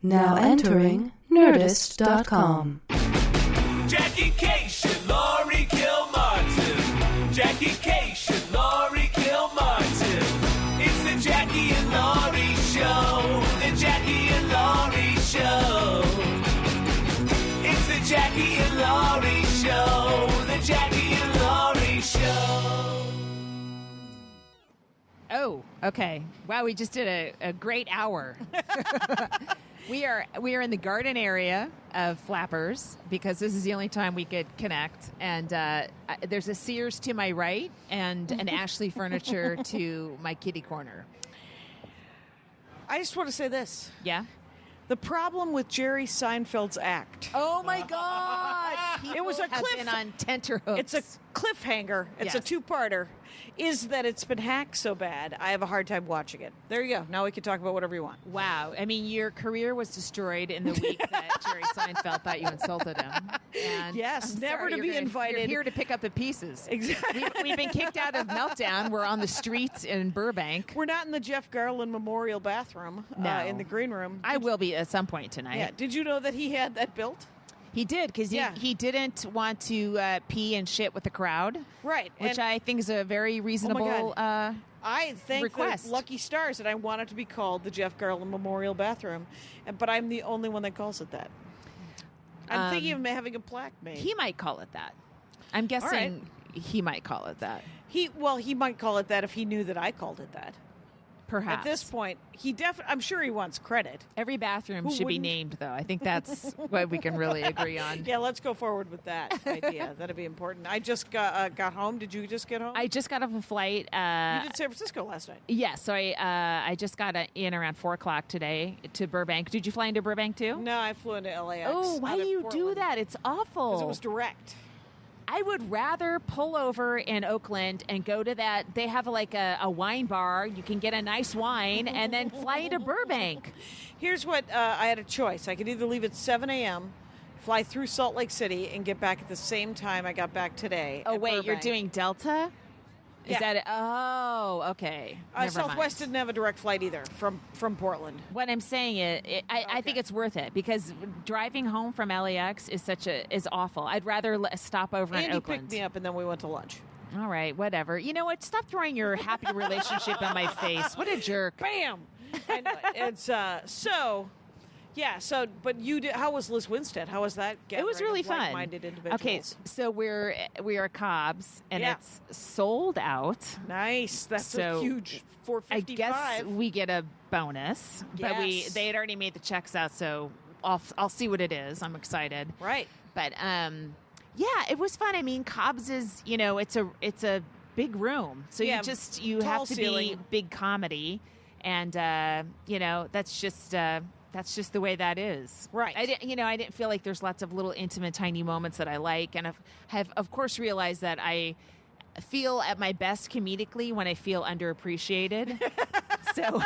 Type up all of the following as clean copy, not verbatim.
Now entering Nerdist.com. Jackie Cation, Laurie Kilmartin. Jackie Cation, Laurie Kilmartin. It's the Jackie and Laurie Show. The Jackie and Laurie Show. It's the Jackie and Laurie Show. The Jackie and Laurie Show. Oh, okay. Wow, we just did a great hour. We are in the garden area of Flappers because this is the only time we could connect. And there's a Sears to my right and an Ashley Furniture to my kitty corner. I just want to say this. Yeah? The problem with Jerry Seinfeld's act. Oh, my God. It was a have cliff been on tenterhooks. It's a cliffhanger. It's a Yes. two-parter. Is that it's been hacked so bad, I have a hard time watching it. There you go. Now we can talk about whatever you want. Wow. I mean, your career was destroyed in the week that Jerry Seinfeld thought you insulted him. And Yes, I'm never sorry, to you're be gonna- invited. You're here to pick up the pieces. Exactly. We've been kicked out of Meltdown. We're on the streets in Burbank. We're not in the Jeff Garland Memorial bathroom No. in the green room. I will be at some point tonight. Yeah. Did you know that he had that built? He did, because Yeah. he didn't want to pee and shit with the crowd. Right. Which And- I think is a very reasonable God. I thank request. the lucky stars that I want it to be called the Jeff Garland Memorial Bathroom, but I'm the only one that calls it that. I'm thinking of having a plaque made. He might call it that. I'm guessing he might call it that. He might call it that if he knew that I called it that. Perhaps. At this point, I'm sure he wants credit. Every bathroom Who should be wouldn't? named, though. I think that's what we can really agree on. Yeah, let's go forward with that idea. That'd be important. I just got home. Did you just get home? I just got off a flight. You did San Francisco last night. Yeah, so I just got in around 4 o'clock today to Burbank. Did you fly into Burbank, too? No, I flew into LAX. Oh, why out do of you do Portland. that? It's awful. Because it was direct. I would rather pull over in Oakland and go to that. They have like a wine bar. You can get a nice wine and then fly into Burbank. Here's what I had a choice. I could either leave at 7 a.m., fly through Salt Lake City, and get back at the same time I got back today. Oh, at wait, you're Burbank. doing Delta? Is Yeah. that it? Oh, okay. Never Southwest mind. didn't have a direct flight either from Portland. What I'm saying is, I think it's worth it because driving home from LAX is awful. I'd rather stop over in Andy Oakland. picked me up, and then we went to lunch. All right, whatever. You know what? Stop throwing your happy relationship in my face. What a jerk. Bam! I know it. It's so. Yeah, but you did. How was Liz Winstead? How was that? It was really fun. Like-minded individuals. Okay, so we are Cobbs, and Yeah. it's sold out. Nice. That's So, a huge I 455. guess we get a bonus, but Yes. they had already made the checks out, so I'll see what it is. I'm excited. Right. But yeah, it was fun. I mean, Cobbs is it's a big room, so Yeah, you tall have to ceiling. be big comedy, and that's just the way that is. Right. I didn't feel like there's lots of little intimate, tiny moments that I like, and have of course realized that I feel at my best comedically when I feel underappreciated. so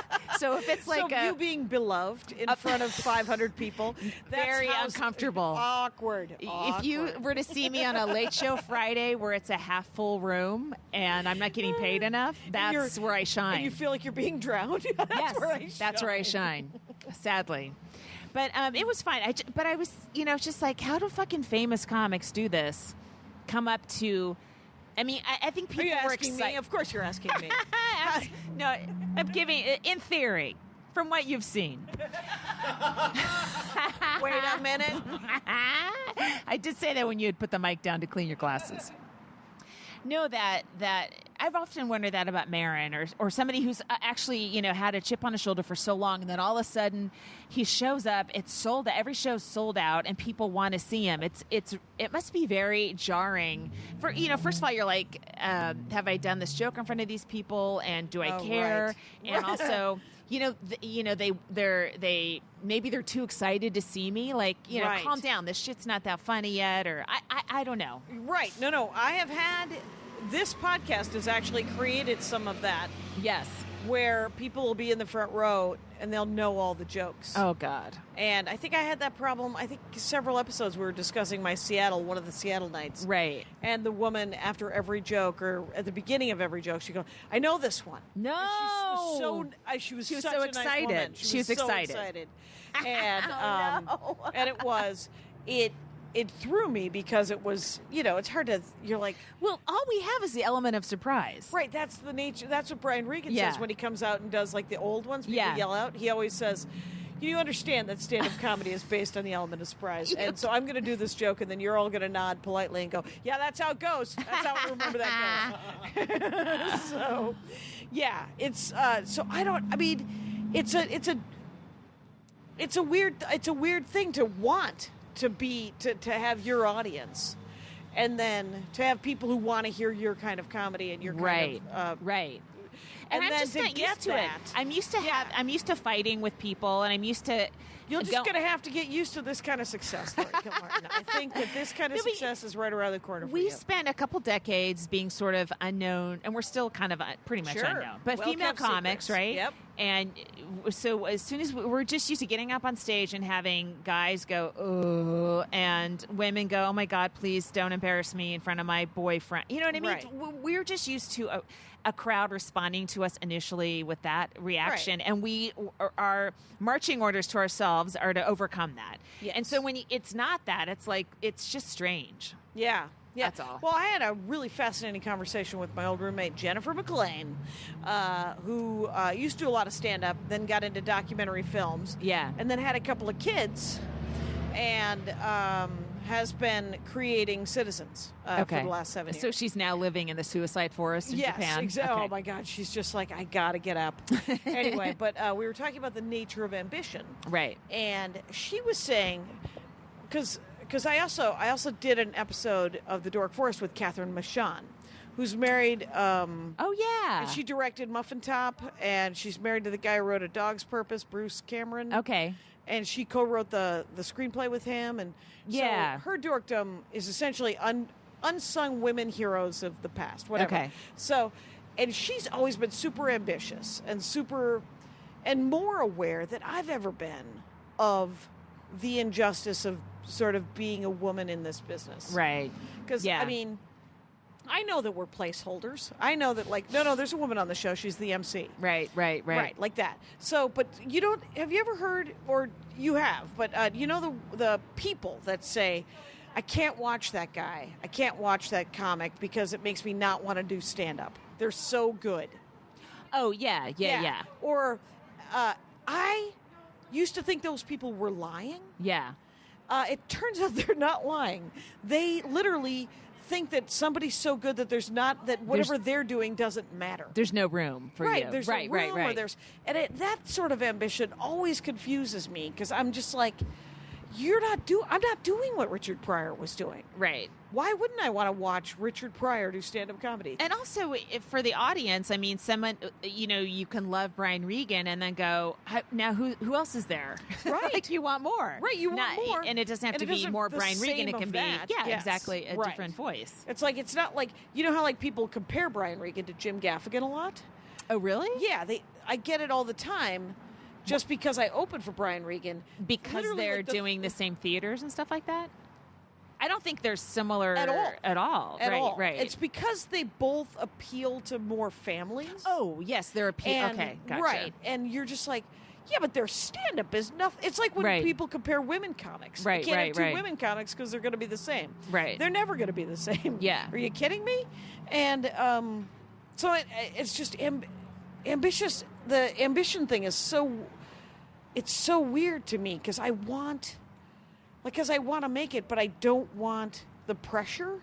if it's like you being beloved in front of 500 people, that's Very how uncomfortable. Awkward. If you were to see me on a late show Friday where it's a half full room and I'm not getting paid enough, that's where I shine. And you feel like you're being drowned. That's where I shine. Sadly. But it was fine. But I was, just like, how do fucking famous comics do this? Come up to, I mean, I think people Are you were asking excited. me? Of course you're asking me. No, I'm giving, in theory, from what you've seen. Wait a minute. I did say that when you had put the mic down to clean your glasses. No, that I've often wondered that about Marin or somebody who's actually had a chip on his shoulder for so long, and then all of a sudden he shows up. It's sold. Every show's sold out, and people want to see him. It must be very jarring. For first of all, you're like, have I done this joke in front of these people, and do I care? Right. And also, they maybe they're too excited to see me. Like, Right. calm down. This shit's not that funny yet, or I don't know. Right. No. I have had this podcast has actually created some of that Yes. where people will be in the front row and they'll know all the jokes. Oh, God. And I think I had that problem. I think several episodes we were discussing one of the Seattle nights. Right. And the woman, after every joke, or at the beginning of every joke, she'd go, I know this one. No. She was She was such so a nice excited. woman. She was so excited. And, and it threw me because it was, it's hard to, you're like, Well, all we have is the element of surprise. right, that's the nature. That's what Brian Regan Yeah. says when he comes out and does like the old ones. People Yeah. yell out. He always says, you understand that stand-up comedy is based on the element of surprise. And so I'm going to do this joke, and then you're all going to nod politely and go, yeah, that's how it goes. That's how I remember that goes. So, yeah, it's, it's a weird thing to want to have your audience, and then to have people who want to hear your kind of comedy and your kind of right. and I'm then just to not get used to that, it. I'm used to fighting with people, and I'm used to. you're just going to have to get used to this kind of success, Laurie Kilmartin. I think that this kind of success is right around the corner for We you. spent a couple decades being sort of unknown, and we're still kind of pretty much Sure. unknown. But female Well-kept comics, secrets. right? Yep. And so as soon as we're just used to getting up on stage and having guys go, oh, and women go, oh my God, please don't embarrass me in front of my boyfriend. You know what I mean? Right. We're just used to a crowd responding to us initially with that reaction, Right. and our marching orders to ourselves are to overcome that. Yes. And so when it's not that, it's like it's just strange. Yeah. Yeah. That's all. Well, I had a really fascinating conversation with my old roommate, Jennifer McLean, who used to do a lot of stand-up, then got into documentary films. Yeah. And then had a couple of kids, and has been creating Citizens for the last 7 years. So she's now living in the suicide forest in Yes, Japan? exactly. Okay. Oh, my God. She's just like, I got to get up. Anyway, but we were talking about the nature of ambition. Right. And she was saying, because I also did an episode of The Dork Forest with Catherine Michon, who's married. Oh, yeah. And she directed Muffin Top, and she's married to the guy who wrote A Dog's Purpose, Bruce Cameron. Okay. And she co-wrote the screenplay with him. And Yeah. so her dorkdom is essentially unsung women heroes of the past, whatever. Okay. So, and she's always been super ambitious and more aware than I've ever been of the injustice of sort of being a woman in this business. Right. Because, Yeah. I mean, I know that we're placeholders. I know that, like, no, there's a woman on the show. She's the MC. Right, Like that. So, but have you ever heard, or you have, but the people that say, I can't watch that guy. I can't watch that comic because it makes me not want to do stand-up. They're so good. Oh, yeah. Or I used to think those people were lying. Yeah. It turns out they're not lying. They literally think that somebody's so good that whatever they're doing doesn't matter. There's no room for you. There's right, no room, right. or that sort of ambition always confuses me because I'm just like, I'm not doing what Richard Pryor was doing. Right. Why wouldn't I want to watch Richard Pryor do stand-up comedy? And also, for the audience, I mean, someone, you can love Brian Regan and then go, now who else is there? Right. Like, you want more. Right, you want more. And it doesn't have to be more the Brian Regan. same It can of be, that. yes. Exactly, a Right. different voice. It's like, it's not like, you know how like people compare Brian Regan to Jim Gaffigan a lot? Oh, really? Yeah, I get it all the time just because I open for Brian Regan. Because Literally, they're like, doing the same theaters and stuff like that? I don't think they're similar At all. At all. At right, all. right. It's because they both appeal to more families. Oh, yes, they're okay, gotcha. Right. And you're just like, yeah, but their stand-up is nothing. It's like when Right. people compare women comics. Right, you can't right, have two right. women comics because they're going to be the same. Right. They're never going to be the same. Yeah. Are you kidding me? And so it's just ambitious. The ambition thing is it's so weird to me because I want to make it, but I don't want the pressure,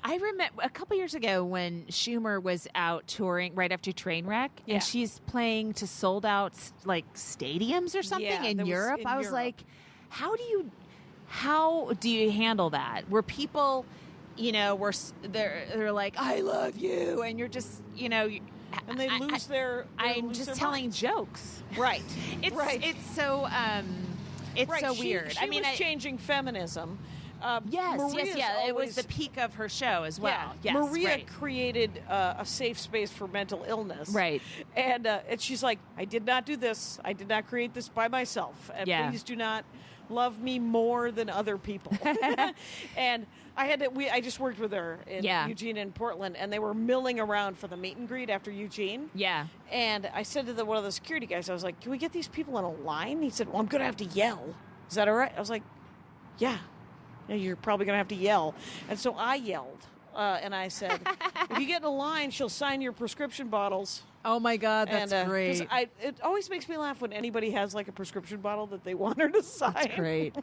I remember a couple years ago when Schumer was out touring right after Trainwreck, Yeah. and she's playing to sold out like stadiums or something Yeah, in that was Europe. in I was Europe. like, how do you handle that? Where people, they're like, I love you, and you're just, and they lose their. I'm lose just their telling minds. jokes. Right. It's right. It's so Right, so she- weird. She was changing feminism Yes, Maria's it was always- the peak of her show as well. Yeah, Yes, Maria right. created a safe space for mental illness. Right. And she's like, I did not do this. I did not create this by myself. And Yeah. please do not love me more than other people. And I just worked with her in Yeah. Eugene and Portland, and they were milling around for the meet and greet after Eugene. Yeah. And I said to one of the security guys, I was like, can we get these people in a line? He said, well, I'm going to have to yell. Is that all right? I was like, yeah. Yeah, you're probably going to have to yell. And so I yelled. And I said, if you get in a line, she'll sign your prescription bottles. Oh my God, that's And, 'cause great. it always makes me laugh when anybody has like a prescription bottle that they want her to sign. That's great.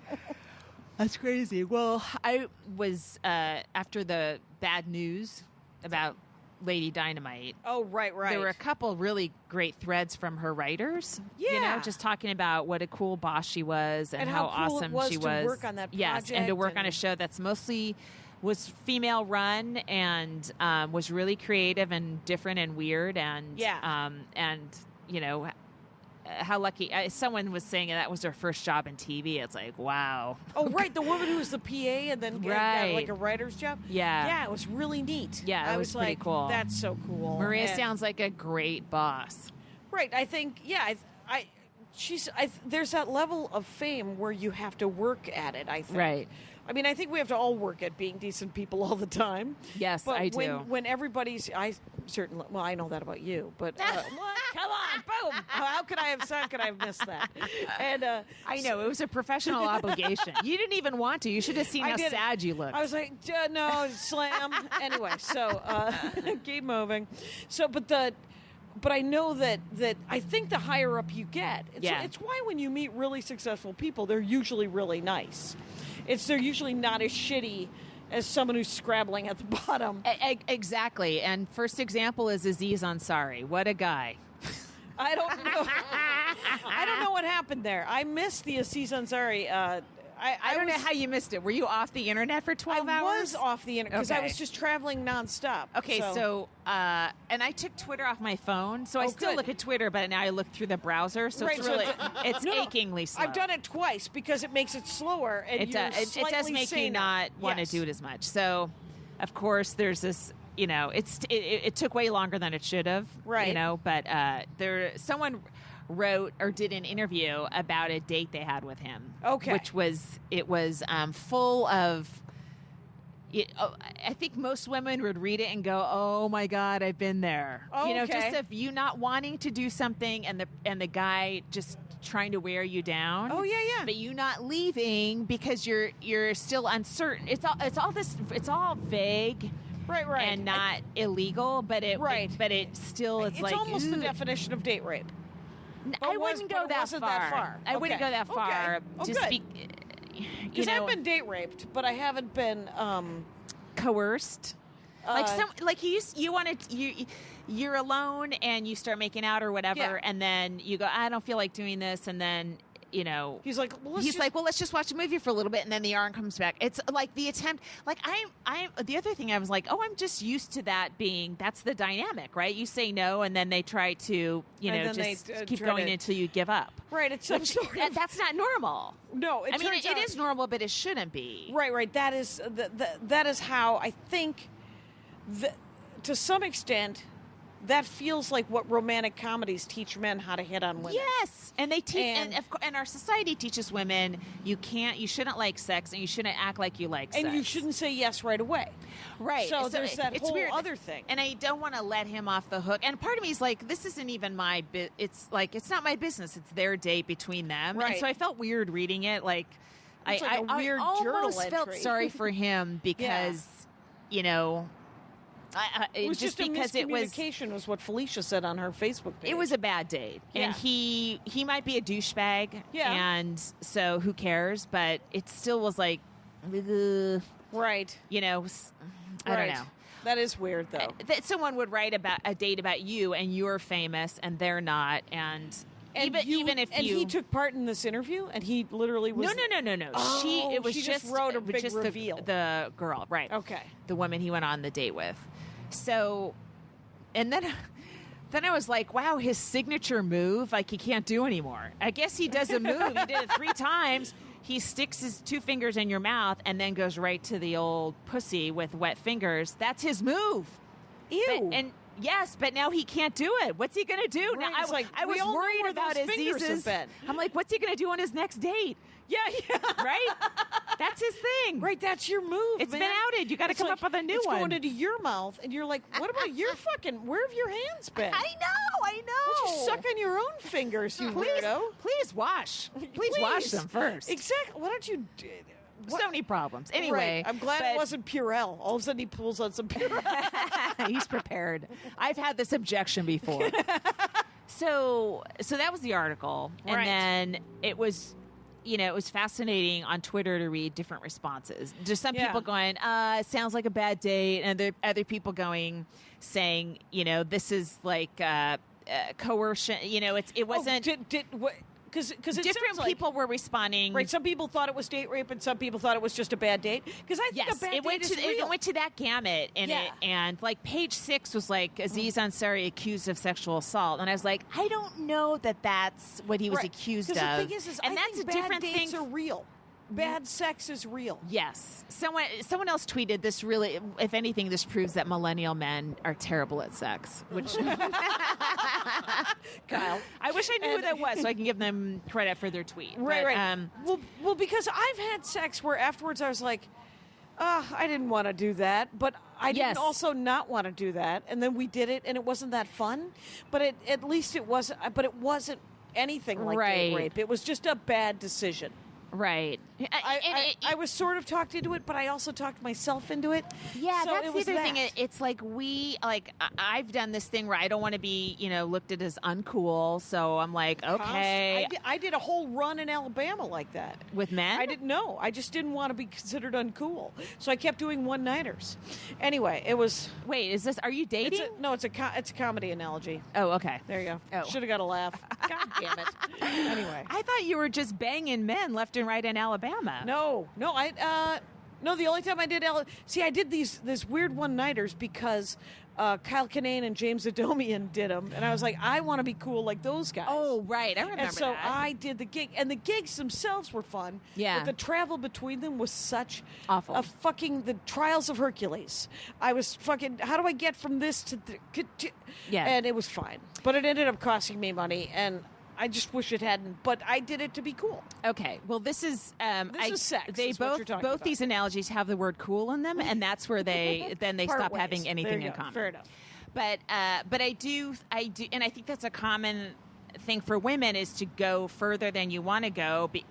That's crazy. Well, I was after the bad news about Lady Dynamite. Oh, right. There were a couple really great threads from her writers. You know, Yeah. just talking about what a cool boss she was and, And how how cool it awesome was she to was. work on that Yes, and to work on a project show that's mostly was female run and was really creative and different and weird and you know how lucky someone was saying that was her first job in TV. It's like, wow. Oh, right. The woman who was the PA and then got Right. like a writer's job. Yeah. Yeah, it was really neat. Yeah, it I was pretty like, cool. That's so cool. Maria And- sounds like a great boss. Right. I think, there's that level of fame where you have to work at it, I think. Right. I mean, I think we have to all work at being decent people all the time. Yes, but I do. When everybody's, I know that about you, but come on, boom! How could I have missed that? And I know, it was a professional obligation. You didn't even want to. You should have seen how did- sad you looked. I was like, no, slam. Anyway, so keep moving. So, but I know that I think the higher up you get, it's why when you meet really successful people, they're usually really nice. They're usually not as shitty as someone who's scrabbling at the bottom. Exactly. And first example is Aziz Ansari. What a guy. I don't know. I don't know what happened there. I missed the Aziz Ansari. I don't know how you missed it. Were you off the internet for 12 I hours? was off the internet because I Okay. was just traveling nonstop. Okay, so and I took Twitter off my phone, so I still good. look at Twitter, but now I look through the browser, so Right, it's so really it's- it's achingly slow. I've done it twice because it makes it slower, and It you're does. It does slightly make you saner. not want to Yes. do it as much. So, of course, there's this. You know, it took way longer than it should have. Right. You know, but someone wrote or did an interview about a date they had with him. Okay. Which was full of. I think most women would read it and go, "Oh my God, I've been there." Oh, you know, okay. just of you not wanting to do something and the guy just trying to wear you down. Oh, yeah. But you not leaving because you're still uncertain. It's all vague. Right. And not illegal, but it Right. but it still It's like almost the ooh. definition of date rape. I But wouldn't go it that wasn't far. that far. I wouldn't Okay. go that far. Okay. Oh, Just good. be, you Because know, I've been date raped, but I haven't been. coerced. Like you want to you're alone and you start making out or whatever, Yeah. and then you go, I don't feel like doing this, and then you know He's like, well, let's just watch a movie for a little bit, and then the arm comes back. It's like the attempt. Like I'm the other thing I was like, oh, I'm just used to that being that's the dynamic, right? You say no, and then they try to And then just they, keep try going to- until you give up. Right. It's some Which- sort of. that's not normal. No, I mean, turns it out- is normal, but it shouldn't be. Right. That is that is how I think. To some extent, that feels like what romantic comedies teach men how to hit on women. Yes, and they teach, And- and our society teaches women you shouldn't like sex, and you shouldn't act like you like sex, And you shouldn't say yes right away. right. So there's that it's whole weird. other thing. and I don't want to let him off the hook. And part of me is like, this isn't even my bit. It's like it's not my business. It's their date between them. Right. And so I felt weird reading it. Like, It's like a weird I journal almost felt entry. sorry for him because you know. It was just because it was miscommunication, was what Felicia said on her Facebook page. it was a bad date, and Yeah. he might be a douchebag, Yeah. and so who cares? But it still was like, ugh, right. you know, I Right. don't know. That is weird, though. That someone would write about a date about you, and you're famous, and they're not, and even if he took part in this interview, and he literally was. no. Oh, it was she just wrote a it was big just reveal. The girl, right? Okay. The woman he went on the date with. So, and then Then I was like, wow, his signature move, like he can't do anymore. I guess he does a move. He did it 3 times. He sticks his 2 fingers in your mouth and then goes right to the old pussy with wet fingers. That's his move. Ew. Yes, but now he can't do it. What's he going to do? Right, Now, it's like, I we was all know worried where about those fingers Aziz's. have been. I'm like, what's he going to do on his next date? Yeah. Right? That's his thing. Right, that's your move. It's man. been outed. You got to It's come like, up with a new it's one. going into your mouth, and you're like, what about your fucking? Where have your hands been? I know. Why don't you suck on your own fingers, you weirdo? Please wash. Please wash them first. Exactly. Why don't you? So many problems. Anyway, Right. I'm glad but it wasn't Purell. All of a sudden, he pulls out some Purell. he's prepared. I've had this objection before. So that was the article, and Right. then it was. It was fascinating on Twitter to read different responses. Just some Yeah. people going, sounds like a bad date. And other people saying, this is like coercion. It wasn't. Because Different people were responding. Right. Some people thought it was date rape, and some people thought it was just a bad date. Because I think Yes, a bad it went date is to real. it went to that gamut, and like page 6 was like Aziz Ansari accused of sexual assault, and I was like, I don't know that that's what he was Right. accused of. 'Cause the thing is and I that's think a different bad dates thing. are real. Bad sex is real. Yes, someone else tweeted this. Really, if anything, this proves that millennial men are terrible at sex. Which Kyle. I wish I knew who that was, so I can give them credit for their tweet. Right, But, right. Well, because I've had sex where afterwards I was like, I didn't want to do that, but I didn't Yes. also not want to do that, and then we did it, and it wasn't that fun. But at least it wasn't. But it wasn't anything like date Right. rape. It was just a bad decision. right. I was sort of talked into it, but I also talked myself into it. Yeah, So that's it the was other thing. that. It's like I've done this thing where I don't want to be, looked at as uncool. So I'm like, okay, I did a whole run in Alabama like that. with men. I didn't know. I just didn't want to be considered uncool, so I kept doing one-nighters. Anyway, it was. Wait, are you dating? It's a comedy analogy. Oh, okay. There you go. Oh. Should have got a laugh. God damn it. Anyway, I thought you were just banging men left and right in Alabama. no. The only time I did I did these weird one-nighters because Kyle Kinane and James Adomian did them, and I was like, I want to be cool like those guys. Oh, right. I remember And so that. I did the gig, and the gigs themselves were fun. Yeah. But the travel between them was such Awful. a fucking the trials of Hercules. I was fucking. How do I get from this to Yeah. And it was fine, but it ended up costing me money, and I just wish it hadn't. But I did it to be cool. Okay. Well, this is is sex, They is what both you're talking both about. these analogies have the word "cool" in them, and that's where they Part stop ways. having There anything you in go. common. Fair enough. But I do, and I think that's a common thing for women is to go further than you want to go. But,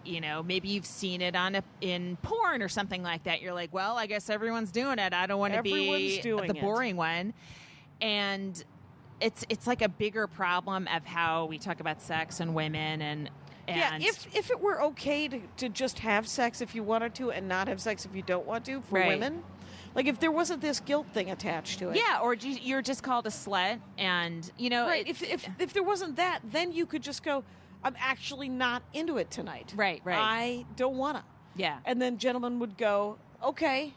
maybe you've seen it in porn or something like that. You're like, well, I guess everyone's doing it. I don't want to be Everyone's doing the it. boring one. And it's like a bigger problem of how we talk about sex and women and Yeah, if it were okay to just have sex if you wanted to and not have sex if you don't want to for Right. women, like if there wasn't this guilt thing attached to it. yeah, or you're just called a slut, and Right. If there wasn't that, then you could just go, I'm actually not into it tonight. Right. I don't wanna. Yeah. And then gentlemen would go, okay.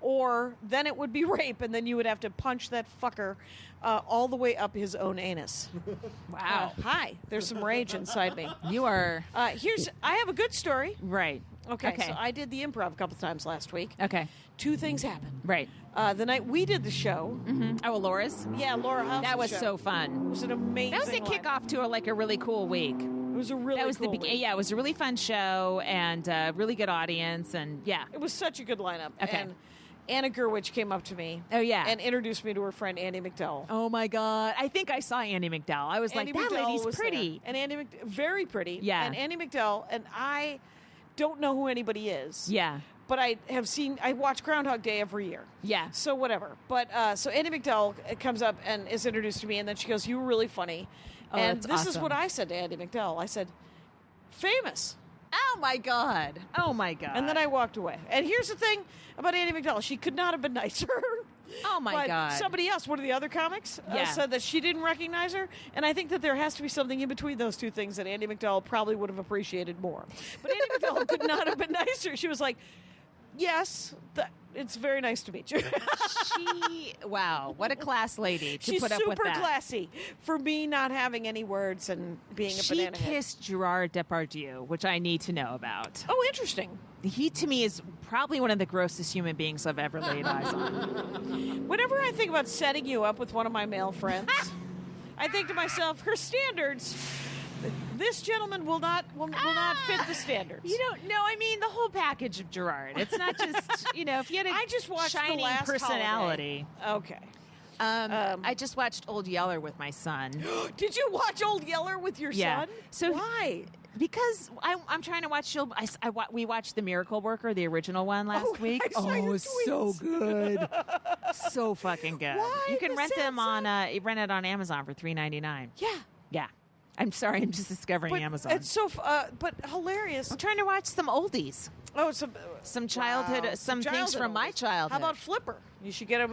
Or then it would be rape, and then you would have to punch that fucker all the way up his own anus. Wow. Hi, there's some rage inside me. You are I have a good story. right. Okay, so I did the improv a couple times last week. Okay. 2 things happened. Right. The night we did the show, Oh, Laura's. yeah, Laura House. That was show. so It fun. was an amazing. That was the lineup. kickoff to a really cool week. It was a really That was cool the beginning. week. Yeah, it was a really fun show and really good audience, and yeah. It was such a good lineup. Okay. And Anna Gerwich came up to me. Oh, yeah. And introduced me to her friend Andy McDowell. Oh my God! I think I saw Andy McDowell. I was Andy like, that McDowell lady's was pretty. there. And Andy very pretty. Yeah. And Andy McDowell, and I don't know who anybody is. Yeah. But I watch Groundhog Day every year. Yeah. So whatever. But so Andy McDowell comes up and is introduced to me, and then she goes, "You were really funny." Oh, and that's this is awesome. what I said to Andy McDowell. I said, "Famous." Oh my God! Oh my God! And then I walked away. And here's the thing about Andy McDowell. She could not have been nicer. Oh my but God! Somebody else, one of the other comics, Yeah. said that she didn't recognize her. And I think that there has to be something in between those two things that Andy McDowell probably would have appreciated more. But Andy McDowell could not have been nicer. She was like, Yes, it's very nice to meet you. Wow, what a class lady to She's put up with super that. classy for me not having any words and being a She banana head. kissed Gerard Depardieu, which I need to know about. Oh, interesting. He, to me, is probably one of the grossest human beings I've ever laid eyes on. Whenever I think about setting you up with one of my male friends, I think to myself, her standards. This gentleman will not fit the standards. You don't know. I mean, the whole package of Gerard. It's not just, if you had a I just watched shining the last personality. Holiday. Okay. I just watched Old Yeller with my son. Did you watch Old Yeller with your Yeah. son? So why? Because I'm trying to watch. We watched The Miracle Worker, the original one, last week. I saw your it's so tweets. good, so fucking good. Why? You can This rent them sounds on rent it on Amazon for $3.99. Yeah. Yeah, I'm sorry, I'm just discovering But Amazon. it's so but hilarious. I'm trying to watch some oldies, Oh, some childhood, wow. some things Childhood from my oldies. childhood. How about Flipper? You should get him.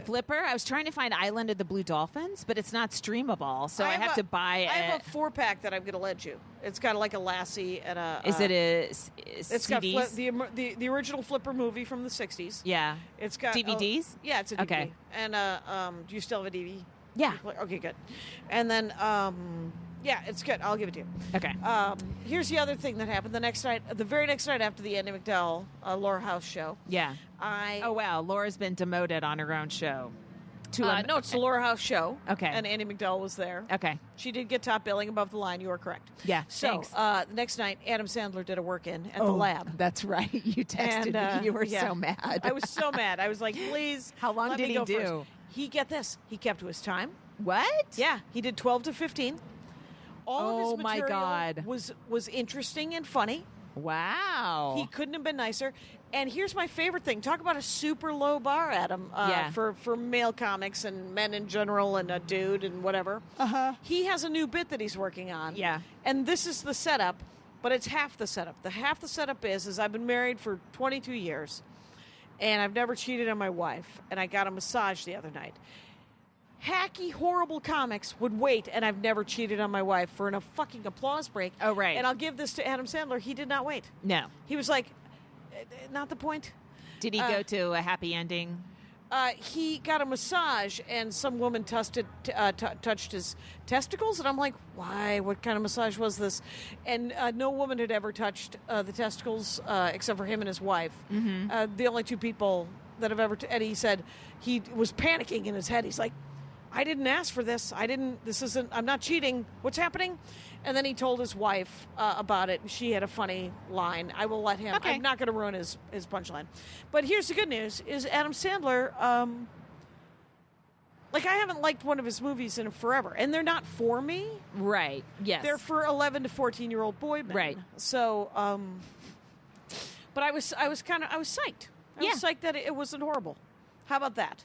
Flipper? I was trying to find Island of the Blue Dolphins, but it's not streamable, so I have to buy. I have a 4-pack that I'm going to lend you. It's got like a Lassie and a. Is it a It's got CDs? the original Flipper movie from the '60s. Yeah. It's got DVDs? Yeah, it's a DVD. Okay. And do you still have a DVD? Yeah. Okay, good. And then yeah, it's good. I'll give it to you. Okay. Here's the other thing that happened the next night. The very next night after the Andy McDowell Laura House show. Yeah. I Oh wow, Laura's been demoted on her own show. no, it's the Laura House show. Okay. And Andy McDowell was there. Okay. She did get top billing above the line. You are correct. Yeah, So thanks. the next night, Adam Sandler did a work-in at the lab. That's right. You texted And me. You were yeah. so mad. I was so mad. I was like, please. How long let did me he go do? first. He get this. He kept to his time. What? Yeah, he did 12 to 15. All of Oh, his my material God. was interesting and funny. Wow. He couldn't have been nicer. And here's my favorite thing. Talk about a super low bar, Adam, Yeah. for male comics and men in general and a dude and whatever. Uh-huh. He has a new bit that he's working on. Yeah. And this is the setup, but it's half the setup. The half the setup is I've been married for 22 years, and I've never cheated on my wife, and I got a massage the other night. Hacky, horrible comics would wait, and I've never cheated on my wife for a fucking applause break. Oh, right. And I'll give this to Adam Sandler. He did not wait. No. He was like, not the point. Did he go to a happy ending? He got a massage, and some woman touched his testicles, and I'm like, why? What kind of massage was this? And no woman had ever touched the testicles except for him and his wife. Mm-hmm. The only two people that have ever. And he said he was panicking in his head. He's like, I didn't ask for this. I'm not cheating. What's happening? And then he told his wife about it, and she had a funny line. I will let him. Okay. I'm not going to ruin his punchline. But here's the good news, is Adam Sandler, I haven't liked one of his movies in forever. And they're not for me. Right. Yes. They're for 11 to 14-year-old boy men. Right. So, but I was psyched. I was psyched that it wasn't horrible. How about that?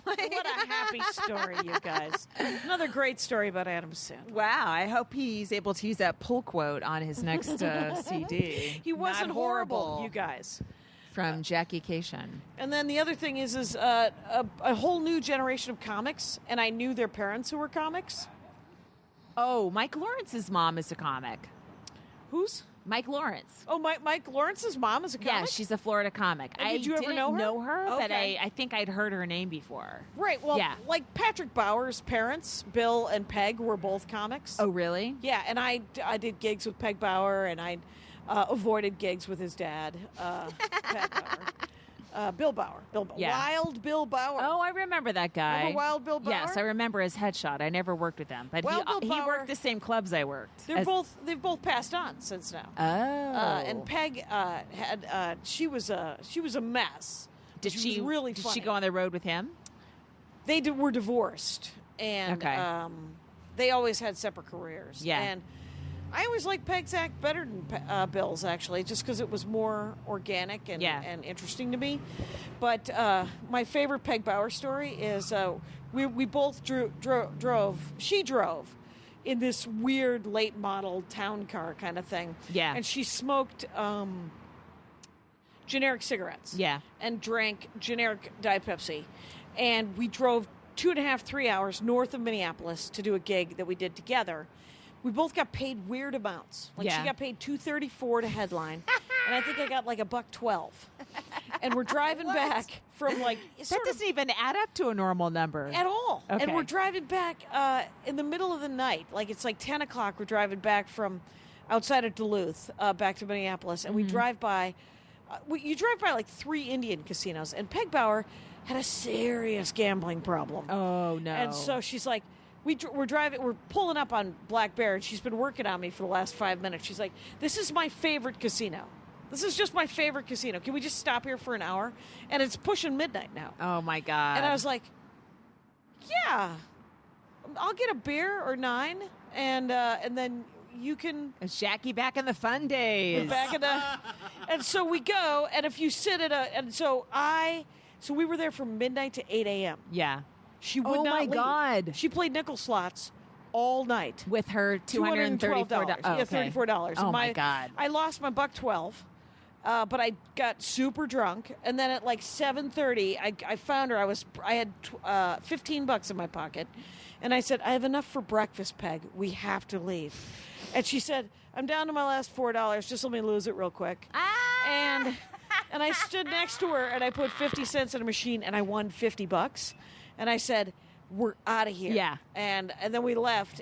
What a happy story, you guys. Another great story about Adam Sandler. Wow. I hope he's able to use that pull quote on his next CD. He wasn't Not horrible, you guys. From Jackie Cation. And then the other thing is a whole new generation of comics, and I knew their parents who were comics. Oh, Mike Lawrence's mom is a comic. Who's? Mike Lawrence. Oh, Mike Lawrence's mom is a comic? Yeah, she's a Florida comic. And did you ever didn't know her? but Okay. I think I'd heard her name before. Right, well, Yeah. like Patrick Bauer's parents, Bill and Peg, were both comics. Oh, really? Yeah, and I did gigs with Peg Bauer, and I avoided gigs with his dad, Peg Bauer. Bill Bauer. Yeah. Wild Bill Bauer. Oh, I remember that guy. Remember Wild Bill Bauer? Yes, I remember his headshot. I never worked with him, but Wild Bill he Bauer- worked the same clubs I worked. They've both passed on since now. Oh. And Peg had she was a mess. did she she was really Did funny. she go on the road with him? They were divorced, and Okay. they always had separate careers. Yeah. And I always liked Peg's act better than Bill's, actually, just because it was more organic and, Yeah. and interesting to me. But my favorite Peg Bauer story is we both drove. She drove in this weird late model town car kind of thing. Yeah. And she smoked generic cigarettes. Yeah. And drank generic Diet Pepsi. And we drove 2.5, 3 hours north of Minneapolis to do a gig that we did together. We both got paid weird amounts. Like Yeah. she got paid $2.34 to headline, and I think I got like $1.12. and we're driving back from like That doesn't even add up to a normal number. at all. Okay. And we're driving back in the middle of the night. Like it's like 10 o'clock. We're driving back from outside of Duluth back to Minneapolis. And we drive by, you drive by like 3 Indian casinos. And Peg Bauer had a serious gambling problem. Oh, no. And so she's like, we're driving, we're pulling up on Black Bear, and she's been working on me for the last 5 minutes. She's like, this is my favorite casino. This is just my favorite casino. Can we just stop here for an hour? And it's pushing midnight now. Oh, my God. And I was like, yeah, I'll get a beer or 9, and then you can It's Jackie back in the fun days. back in the. And so we go, and if you sit at so we were there from midnight to 8 a.m. Yeah. She would Oh, not my leave. God. She played nickel slots all night. With her $234. $212. Oh, Yeah, okay. $34. Oh, my God. I lost my $1.12, but I got super drunk, and then at like 7:30, I found her. I had $15 in my pocket, and I said, I have enough for breakfast, Peg. We have to leave. And she said, I'm down to my last $4. Just let me lose it real quick. Ah! And I stood next to her, and I put 50 cents in a machine, and I won $50. And I said, we're out of here. Yeah. And then we left.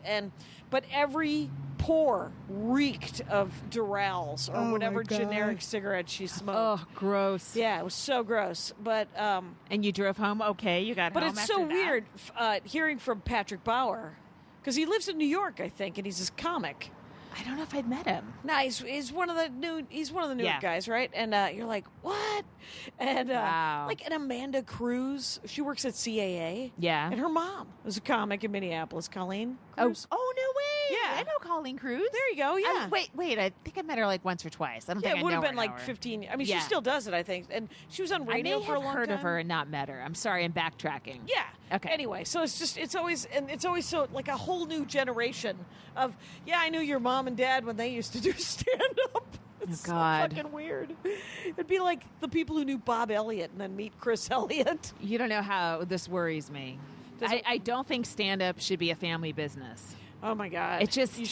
But every pore reeked of Durrells or Oh, whatever my God. generic cigarette she smoked. Oh, gross. Yeah, it was so gross. But And you drove home okay? You got home it's after so that? weird hearing from Patrick Bauer, because he lives in New York, I think, and he's a comic. I don't know if I'd met him. No, he's one of the new Yeah. guys, right? And you're like, what? And Wow. like, and Amanda Cruz, she works at CAA. Yeah. And her mom is a comic in Minneapolis, Colleen Oh, Cruz. oh, no way. Yeah. I know Colleen Cruz. There you go. Yeah. Wait. I think I met her like once or twice. I don't Yeah, think it I would know have been her, like know her. 15. I mean, Yeah. she still does it, I think. And she was on I radio may for a have long heard time. of her and not met her. I'm sorry, I'm backtracking. Yeah. Okay. Anyway, so it's always so like a whole new generation of, yeah, I knew your mom and dad when they used to do stand up. It's God. so fucking weird. It'd be like the people who knew Bob Elliott and then meet Chris Elliott. You don't know how this worries me. Does it- I don't think stand-up should be a family business. Oh my God! It just- you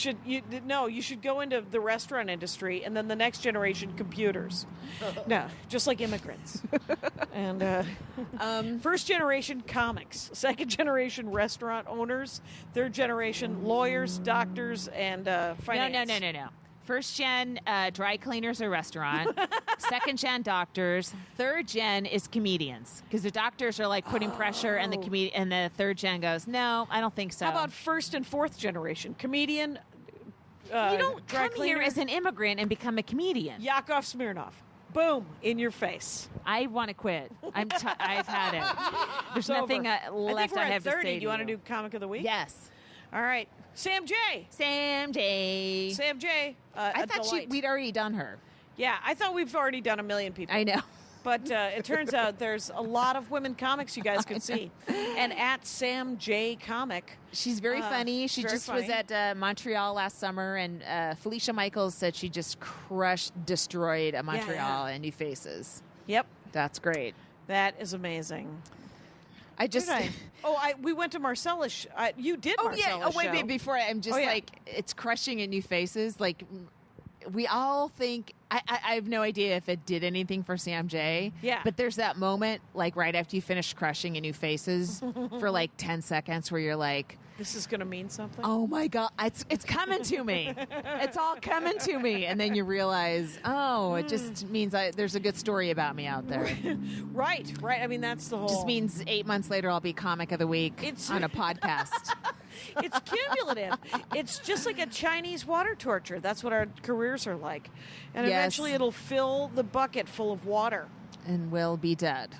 should go into the restaurant industry, and then the next generation computers. No, just like immigrants, and first generation comics, second generation restaurant owners, third generation lawyers, doctors, and finance. No. First gen dry cleaners or restaurant. Second gen doctors. Third gen is comedians because the doctors are like putting pressure, and the third gen goes, no, I don't think so. How about first and fourth generation comedian? you don't dry come here cleaner? as an immigrant and become a comedian? Yakov Smirnoff. Boom, in your face. I want to quit. I've had it. There's It's nothing over. I left think we're I at have 30. to say. Do you want to do comic of the week? Yes. All right, Sam J. Sam J. Sam J. I a thought delight. we'd already done her. Yeah, I thought we've already done 1 million people. I know. But it turns out there's a lot of women comics you guys can see. And at Sam J. Comic. She's very funny. She very just funny. was at Montreal last summer, and Felicia Michaels said she just destroyed a Montreal and New Faces. Yep, That's great. that is amazing. I just. We went to Marcella's. You did Marcella's Oh, wait, show. wait, before I'm just Oh, yeah. like, it's crushing in New Faces. Like, we all think, I have no idea if it did anything for Sam J. Yeah. But there's that moment, like, right after you finish crushing in New Faces for like 10 seconds where you're like, This is going to mean something. oh my God, it's coming to me. It's all coming to me. And then you realize, oh, it just means there's a good story about me out there. Right. I mean, that's the whole. Just means 8 months later, I'll be comic of the week on a podcast. It's cumulative. It's just like a Chinese water torture. That's what our careers are like. And Yes. eventually it'll fill the bucket full of water. And we'll be dead.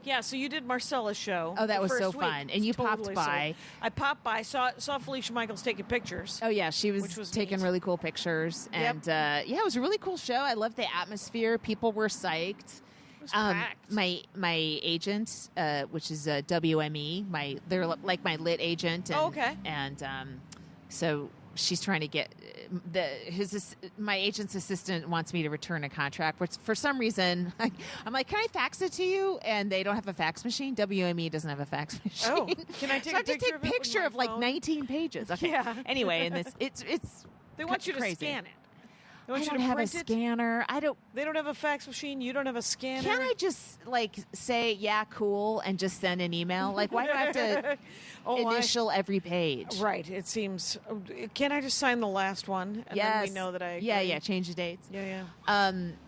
Yeah, so you did Marcella's show. Oh, that the was so first week. fun. And you popped Totally by. so. I popped by, saw Felicia Michaels taking pictures. Oh yeah, she Which was was taking neat. really cool pictures, Yep. and yeah, it was a really cool show. I loved the atmosphere. People were psyched. It was packed. My agent, which is WME, they're like my lit agent. And, Oh, okay. And so she's trying to get my agent's assistant wants me to return a contract, which for some reason I'm like, can I fax it to you? And they don't have a fax machine. WME doesn't have a fax machine. Oh, can I take so I a just picture take of it with picture my of like phone? 19 pages. Okay. Yeah. Anyway, and it's They want you to crazy. scan it. I you don't to have a print it? scanner. They don't have a fax machine. You don't have a scanner. Can't I just like say yeah, cool, and just send an email? Like, why do I have to initial every page? Right. It seems. Can I just sign the last one? And then we know that I agree? Yeah. Change the dates. Yeah.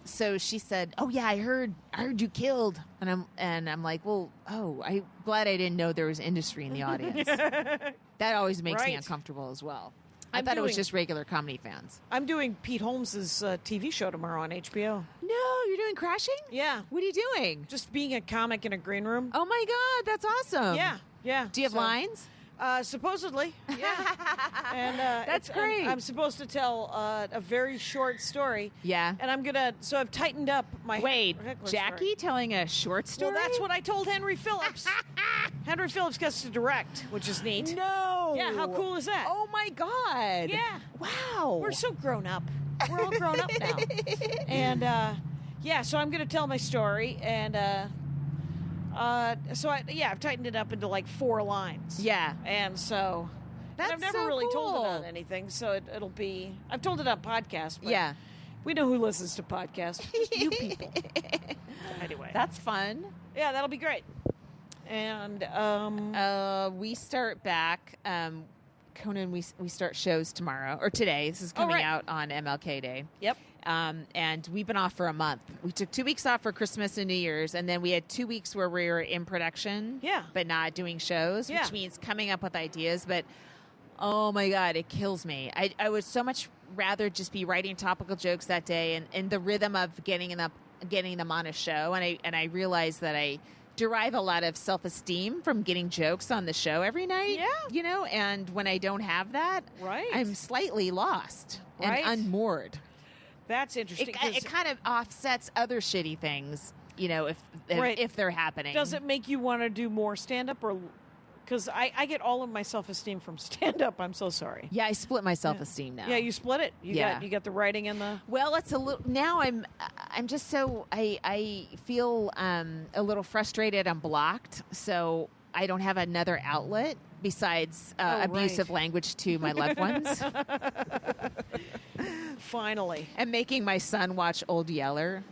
So she said, "Oh yeah, I heard you killed," and I'm like, "Well, I'm glad I didn't know there was industry in the audience." That always makes me Right. uncomfortable as well. I thought it was just regular comedy fans. I'm doing Pete Holmes's TV show tomorrow on HBO. No, you're doing Crashing? Yeah. What are you doing? Just being a comic in a green room. Oh my God, that's awesome. Yeah. Do you have lines? Supposedly, yeah. And That's great. I'm supposed to tell a very short story. Yeah. And I'm gonna. So I've tightened up my. Wait, particular Jackie story. telling a short story? Well, that's what I told Henry Phillips. Henry Phillips gets to direct, which is neat. No. Yeah, how cool is that? Oh my God. Yeah. Wow. We're so grown up. We're all grown up now. And so I'm going to tell my story, and I've tightened it up into like 4 lines. Yeah. And so That's I've never so really told cool. it on anything, so it'll be. I've told it on podcast. But Yeah. we know who listens to podcasts. Just you people. Anyway, That's fun. yeah, that'll be great. And We start back. Conan, we start shows tomorrow or today. This is coming right. out on MLK Day. Yep. And we've been off for a month. We took 2 weeks off for Christmas and New Year's, and then we had 2 weeks where we were in production, Yeah. but not doing shows, Yeah. which means coming up with ideas. But oh my God, it kills me. I would so much rather just be writing topical jokes that day and the rhythm of getting them on a show. And I realize that I derive a lot of self-esteem from getting jokes on the show every night. Yeah. And when I don't have that, Right. I'm slightly lost Right. and unmoored. That's interesting. 'cause It kind of offsets other shitty things, Right. if they're happening. does it make you want to do more stand-up, or because I get all of my self-esteem from stand-up? I'm so sorry. Yeah, I split my self-esteem now. Yeah, you split it. You got the writing and the. Well, it's a little. Now I'm just so I feel a little frustrated. I'm blocked, so I don't have another outlet besides abusive right. language to my loved ones. Finally. And making my son watch Old Yeller.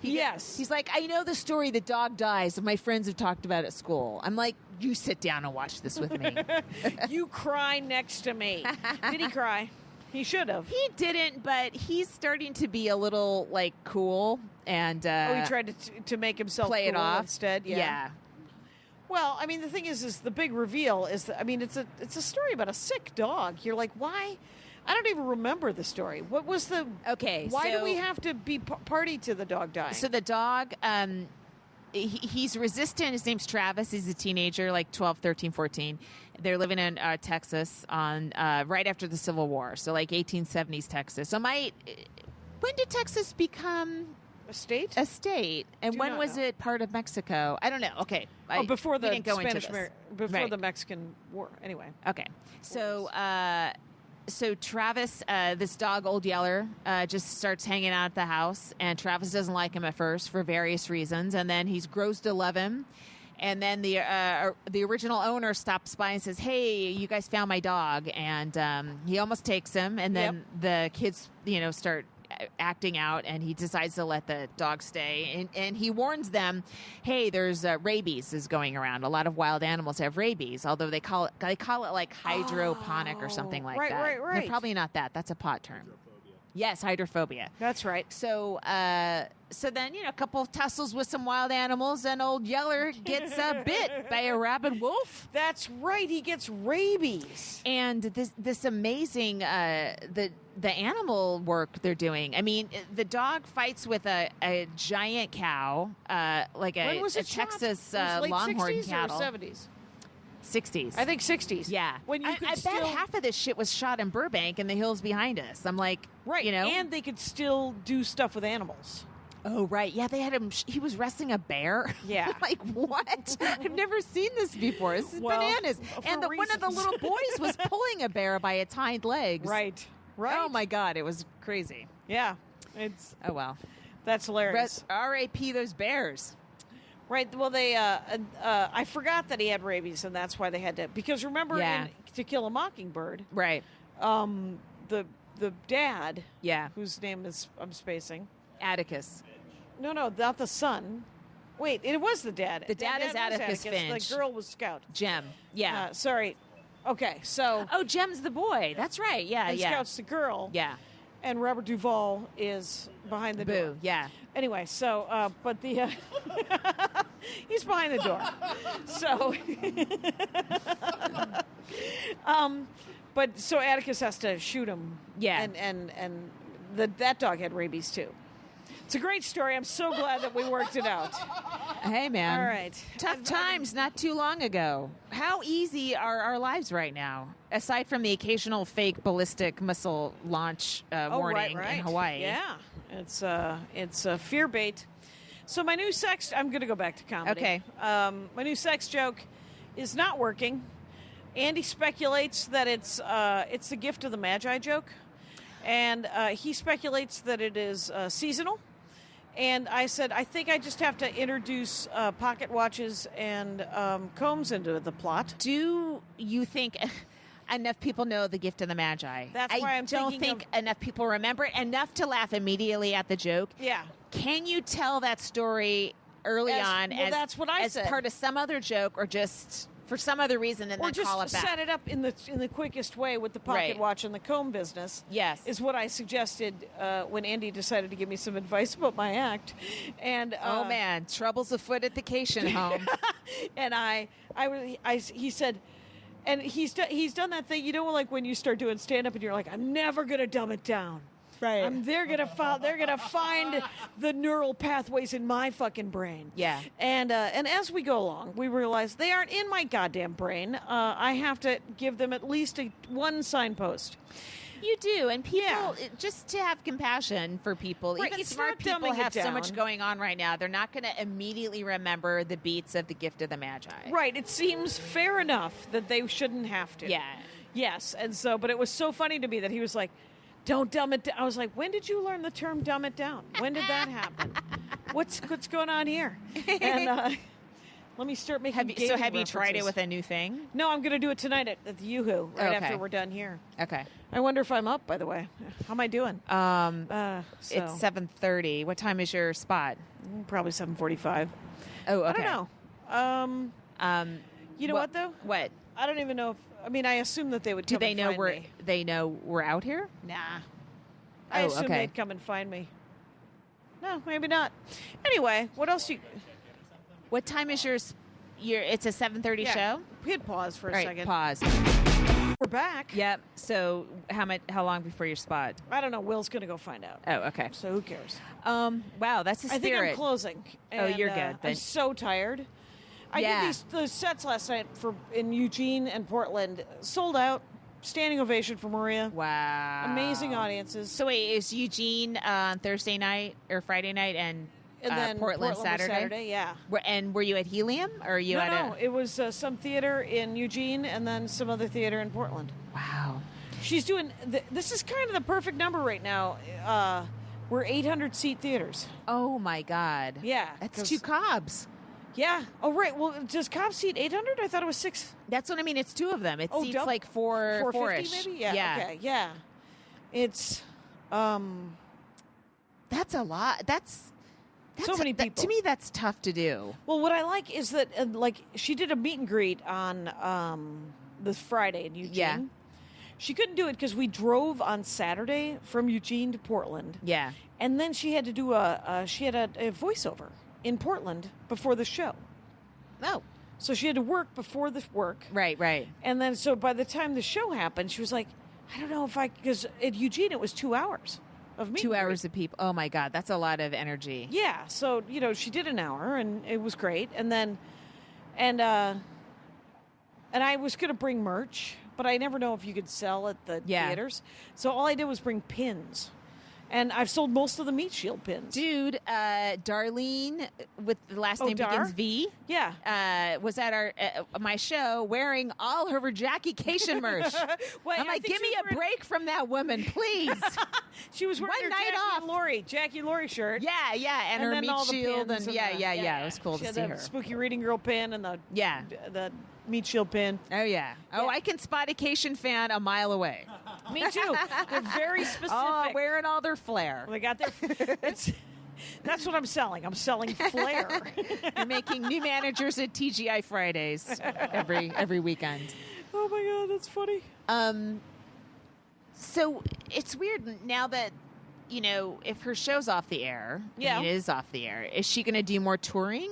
Yes. He's like, I know the story, the dog dies, and my friends have talked about it at school. I'm like, you sit down and watch this with me. You cry next to me. Did he cry? He should have. He didn't, but he's starting to be a little, like, cool. And he tried to make himself play it cool off instead. Yeah. Well, I mean, the thing is the big reveal is that, I mean, it's a story about a sick dog. You're like, why? I don't even remember the story. What was the... Okay, Why do so- we have to be party to the dog dying? So the dog, he's resistant. His name's Travis. He's a teenager, like 12, 13, 14. They're living in Texas on right after the Civil War, so like 1870s Texas. So when did Texas become a state? a state? And Do when not was know. it part of Mexico? I don't know. Okay. Before the we didn't go into Spanish... this. Before Right. the Mexican War. Anyway. Okay. So Travis, this dog, Old Yeller, just starts hanging out at the house, and Travis doesn't like him at first for various reasons, and then he grows to love him. And then the original owner stops by and says, "Hey, you guys found my dog," and he almost takes him, and then the kids, start acting out, and he decides to let the dog stay, and he warns them, hey, there's rabies is going around. A lot of wild animals have rabies, although they call it like hydroponic or something like right, that. right. They're probably not that. That's a pot term. Yes, hydrophobia. That's right. So then, a couple of tussles with some wild animals, and Old Yeller gets bit by a rabid wolf. That's right. He gets rabies. And this amazing the animal work they're doing. I mean, the dog fights with a giant cow, like When was a it shot? Texas It was late longhorn 60s cattle. or 70s? 60s. I think 60s. Yeah. When you could I still... bet half of this shit was shot in Burbank and the hills behind us. I'm like, Right. you know. And they could still do stuff with animals. Oh, right. Yeah, they had him. He was wrestling a bear. Yeah. Like, what? I've never seen this before. This is Well, bananas. for And one of the reasons. little boys was pulling a bear by its hind legs. Right. Right. Oh, my God. It was crazy. Yeah. It's Oh, well. That's hilarious. R.A.P. those bears. Right. Well, they. I forgot that he had rabies, and that's why they had to. Because remember, Yeah. in To Kill a Mockingbird, Right. the dad, Yeah. whose name is I'm spacing. Atticus. No, not the son. Wait, it was the dad. The dad is was Atticus Finch. The girl was Scout. Jem. Yeah. Sorry. Okay, so Oh, Jem's the boy. That's right. Yeah, and yeah. Scout's the girl. Yeah. And Robert Duvall is behind the door. Boo. Yeah. Anyway, so but the he's behind the door. So but so Atticus has to shoot him. Yeah. And that dog had rabies too. It's a great story. I'm so glad that we worked it out. Hey, man. All right. Tough times not too long ago. How easy are our lives right now? Aside from the occasional fake ballistic missile launch warning right. in Hawaii. Yeah. It's a fear bait. So my new I'm going to go back to comedy. Okay. My new sex joke is not working. Andy speculates that it's the gift of the Magi joke. And he speculates that it is seasonal. And I said, I think I just have to introduce pocket watches and combs into the plot. Do you think enough people know the gift of the Magi? That's why I'm I don't thinking think enough people remember it enough to laugh immediately at the joke. Yeah. Can you tell that story early on that's what I as said. part of some other joke, or just for some other reason, and Or then just call it back? set it up in the quickest way with the pocket Right. watch and the comb business. Yes. Is what I suggested when Andy decided to give me some advice about my act. And Oh man, troubles afoot at the Cation home. and he said, and he's done that thing, you know, like when you start doing stand up and you're like, I'm never gonna dumb it down. Right. They're gonna find the neural pathways in my fucking brain. Yeah. And as we go along, we realize they aren't in my goddamn brain. I have to give them at least one signpost. You do, and people, Yeah. just to have compassion for people. Right, Even it's smart not people dumbing it have so much down. going on right now. They're not going to immediately remember the beats of the gift of the Magi. Right. It seems fair enough that they shouldn't have to. Yeah. Yes. And so, but it was so funny to me that he was like, don't dumb it down. I was like, when did you learn the term dumb it down? When did that happen? What's going on here? And let me start making Have you tried it references. with a new thing? No, I'm going to do it tonight at the Yoo-Hoo right Okay. after we're done here. Okay. I wonder if I'm up, by the way. How am I doing? It's 7:30. What time is your spot? Probably 7:45. Oh, okay. I don't know. You know what, though? What? I don't even know if... I mean, I assume that they would Do come they and know find me. they know we're out here? Nah. I Oh, assume okay. they'd come and find me. No, maybe not. Anyway, what else you... What time is your it's a 7:30 show? We had pause for a All right, second. pause. We're back. Yep. So how long before your spot? I don't know. Will's going to go find out. Oh, okay. So who cares? Wow, that's a I spirit. think I'm closing. Oh, you're and, good, then. I'm so tired. I Yeah. did the sets last night in Eugene and Portland. Sold out. Standing ovation for Maria. Wow. Amazing audiences. So wait, is Eugene on Thursday night or Friday night and then Portland was Saturday? Yeah. And were you at Helium or are you at No, it was some theater in Eugene and then some other theater in Portland. Wow. She's doing. This is kind of the perfect number right now. We're 800-seat theaters. Oh my God. Yeah, That's 'cause- 2 Cobbs. Yeah. Oh, right. Well, does Cobb seat 800? I thought it was 6. That's what I mean. It's 2 of them. It seats double- like 4-ish. 450 maybe? Yeah. Okay. Yeah. It's That's a lot. That's so many people. To me, that's tough to do. Well, what I like is that she did a meet and greet on this Friday in Eugene. Yeah. She couldn't do it because we drove on Saturday from Eugene to Portland. Yeah. And then she had to do a voiceover in Portland before the show. Oh. So she had to work before the work. Right. Right. And then so by the time the show happened, she was like, I don't know if because at Eugene it was 2 hours of meet 2 and greet. hours of people. Oh my God, that's a lot of energy. Yeah, so she did an hour and it was great, and then, and I was gonna bring merch, but I never know if you could sell at the theaters. So all I did was bring pins, and I've sold most of the Meat Shield pins. Dude, Darlene with the last name Dar? begins V. Yeah. Was at my show wearing all her Jackie Cation merch. Well, I'm I like, think give me she was a wearing- break from that woman, please. She was wearing One her night Jackie off. Laurie shirt. Yeah, and her then meat all the shield, pins and the- yeah. It was cool she to had see the her. Spooky Reading Girl pin and the meat shield pin. Oh, yeah. Oh, Yeah. I can spot a Cation fan a mile away. Me too. They're very specific. Oh, wearing all their flair. They got their. That's what I'm selling. I'm selling flair. You're making new managers at TGI Fridays every weekend. Oh my god, that's funny. So it's weird now that, if her show's off the air, Yeah. it is off the air, is she going to do more touring?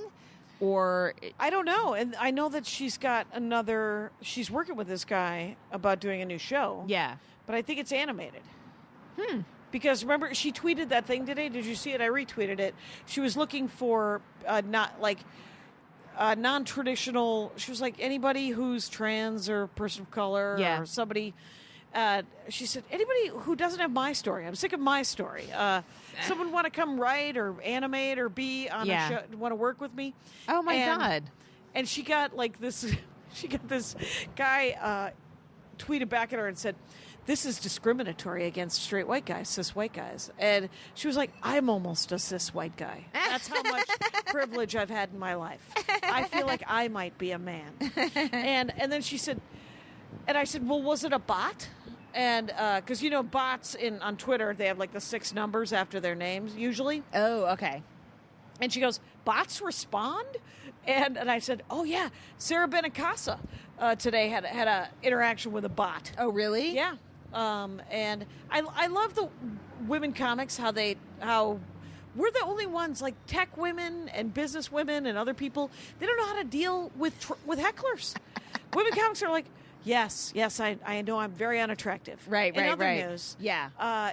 Or I don't know. And I know that she's working with this guy about doing a new show. yeah. But I think it's animated. Because remember, she tweeted that thing today. Did you see it? I retweeted it. She was looking for non-traditional. She was like, anybody who's trans or person of color Yeah. or somebody. She said, anybody who doesn't have my story. I'm sick of my story. Someone want to come write or animate or be on Yeah. a show, want to work with me? Oh, my God. And she got like this. She got this guy tweeted back at her and said, "This is discriminatory against straight white guys, cis white guys." And she was like, "I'm almost a cis white guy. That's how much privilege I've had in my life. I feel like I might be a man." And then she said, and I said, "Well, was it a bot?" And because bots on Twitter, they have like the 6 numbers after their names usually. Oh, okay. And she goes, "Bots respond?" And I said, "Oh yeah, Sarah Benacasa today had a interaction with a bot." Oh, really? Yeah. And I love the women comics, how we're the only ones, like tech women and business women and other people, they don't know how to deal with hecklers. Women comics are like, yes, I know I'm very unattractive. Right. In other Right. news, Yeah.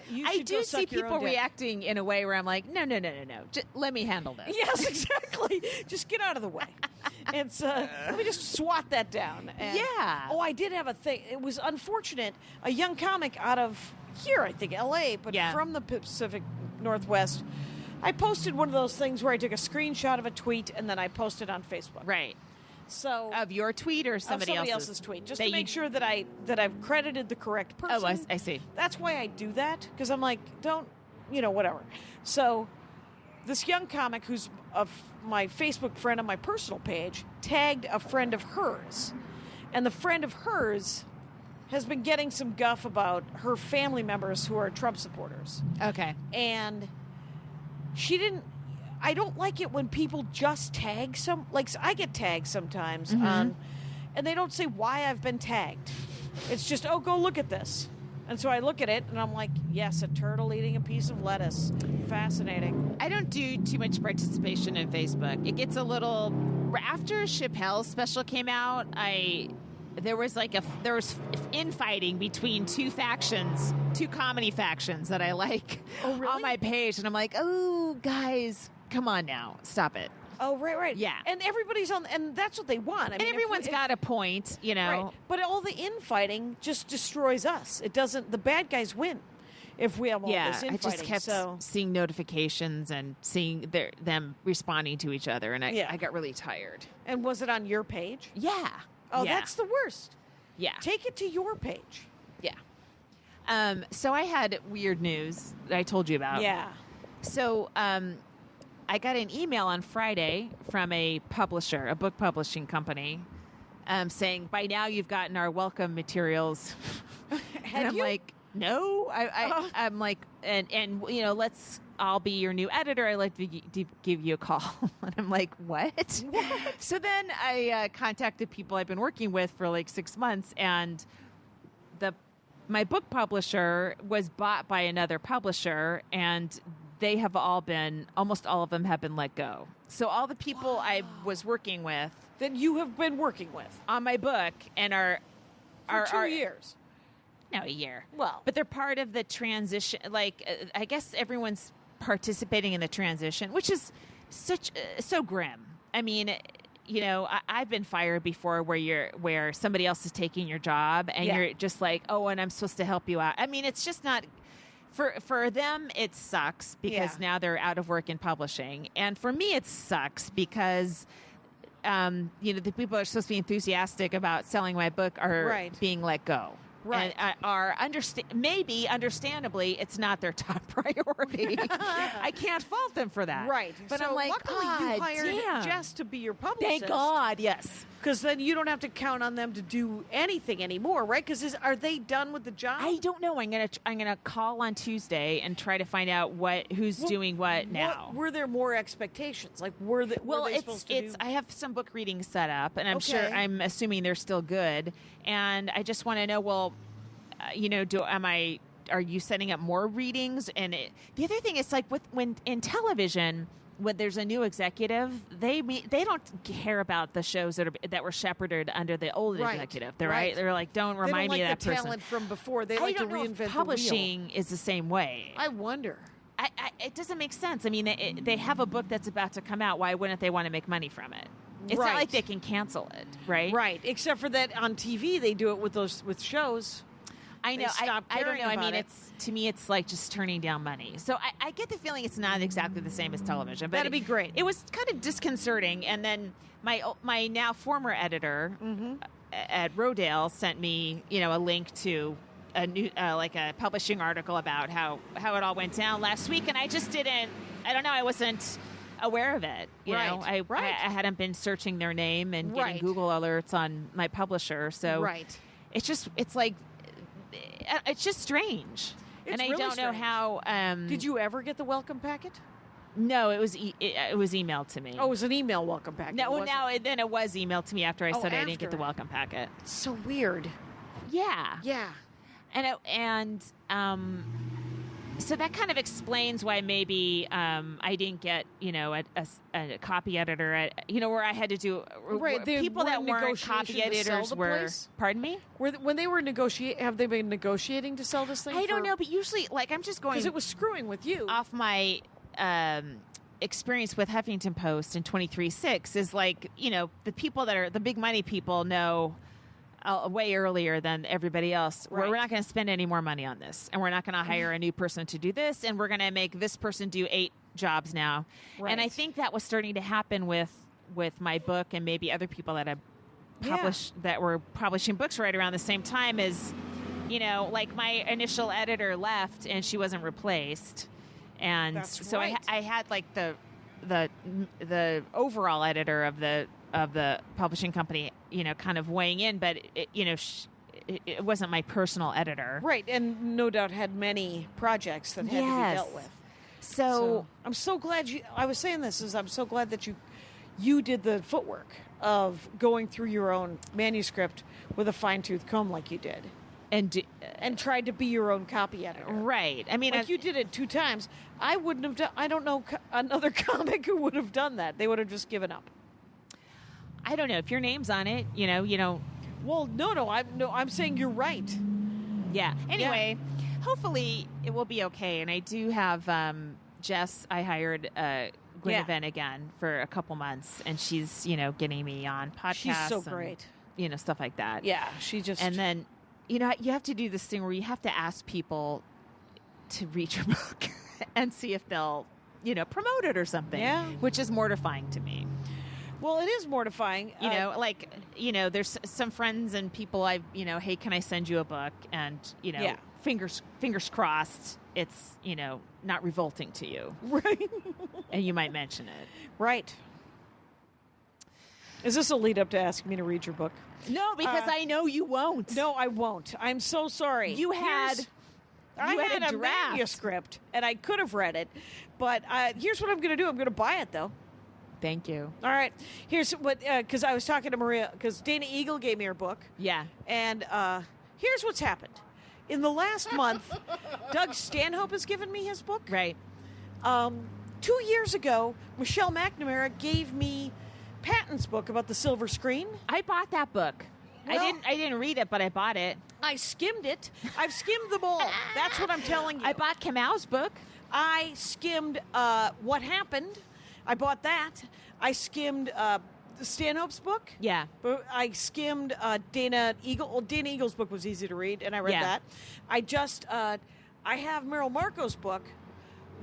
you I should go do suck see your own people dick. reacting in a way where I'm like, no. Just let me handle this. Yes, exactly. Just get out of the way. It's let me just swat that down. And, Yeah. Oh, I did have a thing. It was unfortunate. A young comic out of here, I think, L.A., but Yeah. from the Pacific Northwest. I posted one of those things where I took a screenshot of a tweet and then I posted on Facebook. Right. So Of your tweet or somebody, else's tweet, just that to make sure that I've credited the correct person. Oh, I see. That's why I do that, because I'm like, don't, whatever. So this young comic who's my Facebook friend on my personal page tagged a friend of hers, and the friend of hers has been getting some guff about her family members who are Trump supporters, Okay. and she didn't. I don't like it when people just tag I get tagged sometimes and they don't say why I've been tagged. It's just, oh, go look at this. And so I look at it and I'm like, yes, a turtle eating a piece of lettuce. Fascinating. I don't do too much participation in Facebook. It gets a little after Chappelle's special came out. There was infighting between two comedy factions that I like on my page, and I'm like, oh, guys, come on now, stop it. Oh, right. Yeah. And everybody's and that's what they want. I mean, Everyone's got a point, Right. But all the infighting just destroys us. It doesn't, the bad guys win if we have all this infighting. I just kept seeing notifications and seeing them responding to each other, and I got really tired. And was it on your page? Yeah. Oh, Yeah. that's the worst. Yeah. Take it to your page. Yeah. So I had weird news that I told you about. Yeah. So I got an email on Friday from a publisher, a book publishing company, saying, by now you've gotten our welcome materials. And I'm you? like, no. I'm like, and let's, I'll be your new editor. I'd like to give you a call. And I'm like, what? So then I contacted people I've been working with for like 6 months, and my book publisher was bought by another publisher, and they have almost all of them have been let go. So all the people I was working with That you have been working with on my book and for 2 years. No, a year. Well. But they're part of the transition. Like, I guess everyone's participating in the transition, which is so grim. I mean, I've been fired before where somebody else is taking your job and you're just like, oh, and I'm supposed to help you out. I mean, it's just not for them. It sucks because now they're out of work in publishing, and for me, it sucks because the people that are supposed to be enthusiastic about selling my book are being let go. Right. And are maybe understandably it's not their top priority. I can't fault them for that. Right. But so I'm like, luckily God, you hired damn. Jess to be your publicist. Thank God, yes. Because then you don't have to count on them to do anything anymore, right? Because are they done with the job? I don't know. I'm gonna call on Tuesday and try to find out who's doing what now. Were there more expectations? Like were they supposed to do? I have some book readings set up, and I'm Okay. I'm assuming they're still good, and I just want to know. Well, are you setting up more readings? And the other thing is like when in television, when there's a new executive, they don't care about the shows that were shepherded under the old Right. executive. They're Right. They're like, don't They remind don't me like of that the person. talent from before. They I like to don't know reinvent if the wheel. publishing is the same way. I wonder. It doesn't make sense. I mean, they have a book that's about to come out. Why wouldn't they want to make money from it? It's not Right. like they can cancel it, right? Right. Except for that on TV they do it with shows. I know. They stop I don't caring know. I about mean, it. to me, it's like just turning down money. So I get the feeling it's not exactly the same as television. But That'd be great. It was kind of disconcerting. And then my now former editor at Rodale sent me, a link to a new like a publishing article about how it all went down last week, and I just didn't. I don't know. I wasn't aware of it. You know, I hadn't been searching their name and getting Right. Google alerts on my publisher. So Right. it's just strange. And I really don't know strange. how. Did you ever get the welcome packet? No, it was it was emailed to me. Oh, it was an email welcome packet. no, well, wasn't then it was emailed to me after I Oh, said I didn't get after. the welcome packet. it? So weird. Yeah, Yeah. So that kind of explains why maybe I didn't get a copy editor at where I had to do Right, they people that were in weren't copy negotiation to sell editors the were. place? Pardon me. When they were have they been negotiating to sell this thing? I don't know, but usually, like, I'm just going because it was screwing with you. off my experience with Huffington Post in 23/6 is like, the people that are the big money people know way earlier than everybody else. Right. We're not going to spend any more money on this, and we're not going to hire a new person to do this, and we're going to make this person do 8 jobs now. Right. And I think that was starting to happen with my book and maybe other people that have published that were publishing books right around the same time as, like my initial editor left and she wasn't replaced. And That's so right. I had like the overall editor of the publishing company, kind of weighing in, but it wasn't my personal editor. Right, and no doubt had many projects that had to be dealt with. So I'm so glad I was saying this is I'm so glad that you did the footwork of going through your own manuscript with a fine-tooth comb like you did. And tried to be your own copy editor. Right. I mean, Like you did it 2 times. I wouldn't have done. I don't know another comic who would have done that. They would have just given up. I don't know if your name's on it. You don't. Well, no. I'm saying you're right. Yeah. Anyway, hopefully it will be okay. And I do have Jess. I hired Gwen again for a couple months, and she's getting me on podcasts. She's so and, great. Stuff like that. Yeah, she just. And then you have to do this thing where you have to ask people to read your book and see if they'll promote it or something. Yeah. Which is mortifying to me. Well, it is mortifying. There's some friends and people hey, can I send you a book? And, fingers crossed it's, not revolting to you. Right. And you might mention it. Right. Is this a lead up to asking me to read your book? No, because I know you won't. No, I won't. I'm so sorry. You had... I had a draft. manuscript, and I could have read it. But here's what I'm going to do. I'm going to buy it, though. Thank you. All right. Here's what, because I was talking to Maria, because Dana Eagle gave me her book. Yeah. And here's what's happened. In the last month, Doug Stanhope has given me his book. Right. 2 years ago, Michelle McNamara gave me Patton's book about the silver screen. I bought that book. Well- I didn't read it, but I bought it. I skimmed it. I've skimmed them all. That's what I'm telling you. I bought Kamau's book. I skimmed What Happened. I bought that. I skimmed Stanhope's book. Yeah. But I skimmed Dana Eagle. Well, Dana Eagle's book was easy to read, and I read Yeah. that. I just, I have Meryl Marco's book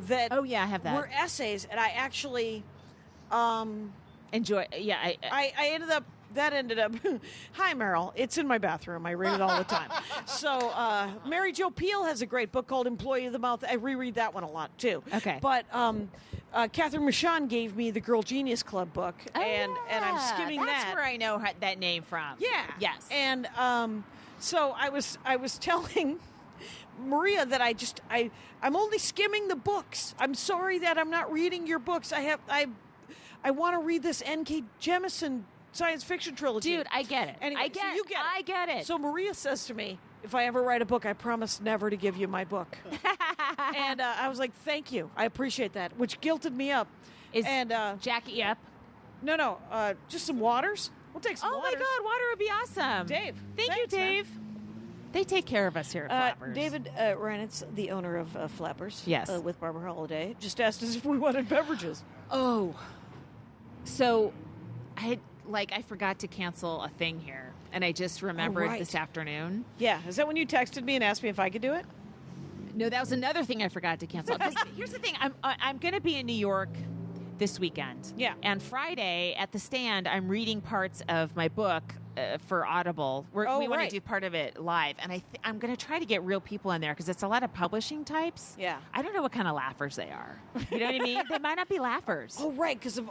that Oh, yeah, I have that. were essays, and I actually, Enjoy. Yeah. I ended up that ended up. Hi, Meryl. It's in my bathroom. I read it all the time. So Mary Jo Peel has a great book called Employee of the Month. I reread that one a lot too. Okay. But Catherine Michon gave me the Girl Genius Club book, and I'm skimming That's that. where I know that name from. Yeah. Yes. And so I was telling Maria that I'm only skimming the books. I'm sorry that I'm not reading your books. I want to read this N.K. Jemisin science fiction trilogy. Dude, I get it. Anyway, so you get it. I get it. So Maria says to me, if I ever write a book, I promise never to give you my book. And I was like, thank you. I appreciate that, which guilted me up. Is and Jackie up? No, just some waters. We'll take some Oh waters. my God, water would be awesome. Dave. Thank you, Thanks, man. Dave. They take care of us here at Flappers. David Ranitz, the owner of Flappers, Yes. With Barbara Holiday, just asked us if we wanted beverages. Oh. So I forgot to cancel a thing here, and I just remembered right. this afternoon. Yeah, is that when you texted me and asked me if I could do it? No, that was another thing I forgot to cancel. 'Cause here's the thing: I'm going to be in New York this weekend. Yeah. And Friday at the stand, I'm reading parts of my book for Audible. We want right. to do part of it live, and I'm going to try to get real people in there because it's a lot of publishing types. Yeah. I don't know what kind of laughers they are. You know what I mean? They might not be laughers. Oh, right, because of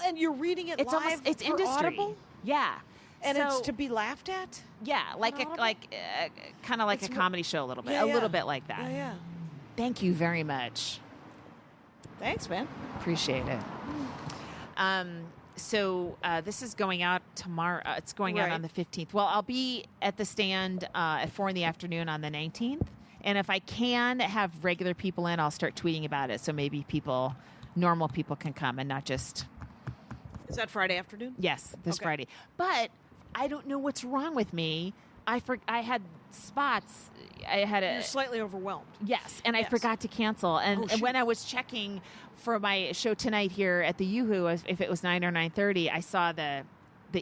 and you're reading it It's live almost it's for industry. Audible, Yeah. and So- it's to be laughed at. Yeah, like Audible? kind of like It's a more- comedy show a little bit. Yeah, a yeah. little bit like that. Yeah. Thank you very much. Thanks, man. Appreciate it. So this is going out tomorrow. It's going out Right. on the 15th. Well, I'll be at the stand at 4 p.m. on the 19th. And if I can have regular people in, I'll start tweeting about it. So maybe normal people can come and not just, Is that Friday afternoon? yes, this Okay. Friday. But I don't know what's wrong with me. I had spots. I had You're slightly overwhelmed. Yes, and I Yes. forgot to cancel. And, Oh, and shoot. when I was checking for my show tonight here at the Yoo-Hoo, if it was 9 or 9:30, I saw the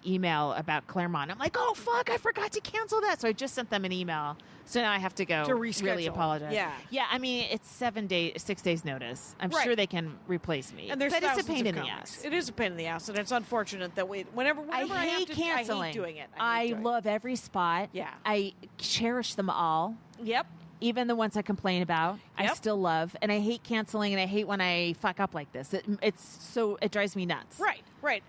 email about Claremont. I'm like, oh fuck, I forgot to cancel that. So I just sent them an email. So now I have to go To reschedule. really apologize. Yeah. yeah. I mean, it's 6 days notice. I'm Right. sure they can replace me. And there's but it's a thousands pain of in the comics. ass. It is a pain in the ass, and it's unfortunate that whenever I have hate to, canceling. I hate doing it. I hate doing it. love every spot. Yeah. I cherish them all. Yep. Even the ones I complain about, I Yep. still love, and I hate canceling, and I hate when I fuck up like this. It drives me nuts. Right.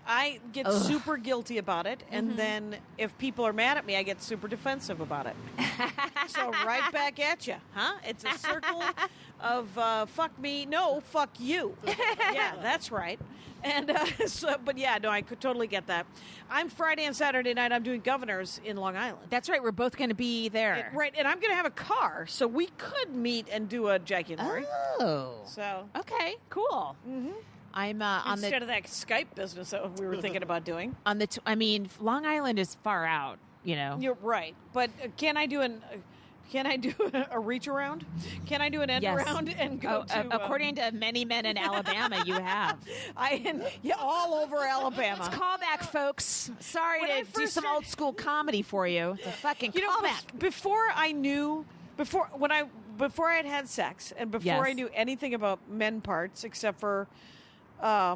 I get Ugh. super guilty about it, and then if people are mad at me, I get super defensive about it. So right back at you, huh? It's a circle of fuck me, no, fuck you. Yeah, that's right. And but yeah, no, I could totally get that. I'm Friday and Saturday night. I'm doing Governors in Long Island. That's right. We're both going to be there. Right, and I'm going to have a car, so we could meet and do a Jackie and Laurie. Oh. So Okay. Cool. Mm-hmm. I'm on instead of that Skype business that we were thinking about doing. I mean, Long Island is far out. You know. You're right, but can I do a reach around? Can I do an end Yes. around and go to? according to many men in Alabama, you have. All over Alabama. Callback, folks. Sorry When I to do first some started- old school comedy for you. It's a fucking You know, callback. before I had sex and before Yes. I knew anything about men parts except for, I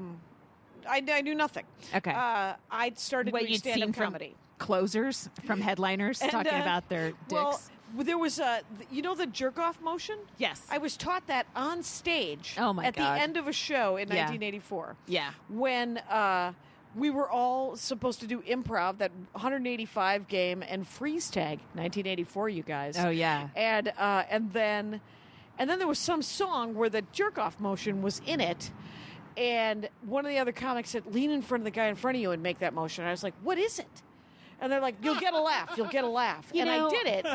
knew nothing. Okay. I started What doing you'd stand-up seen from comedy. closers, from headliners, And, talking about their dicks. Well, there was the jerk off motion. Yes. I was taught that on stage. Oh, my at God. the end of a show in Yeah. 1984. Yeah. When we were all supposed to do improv, that 185 game and freeze tag, 1984. You guys. Oh, yeah. And then there was some song where the jerk off motion was in it. And one of the other comics said, lean in front of the guy in front of you and make that motion. And I was like, what is it? And they're like, you'll get a laugh. You'll get a laugh. You and know- I did it.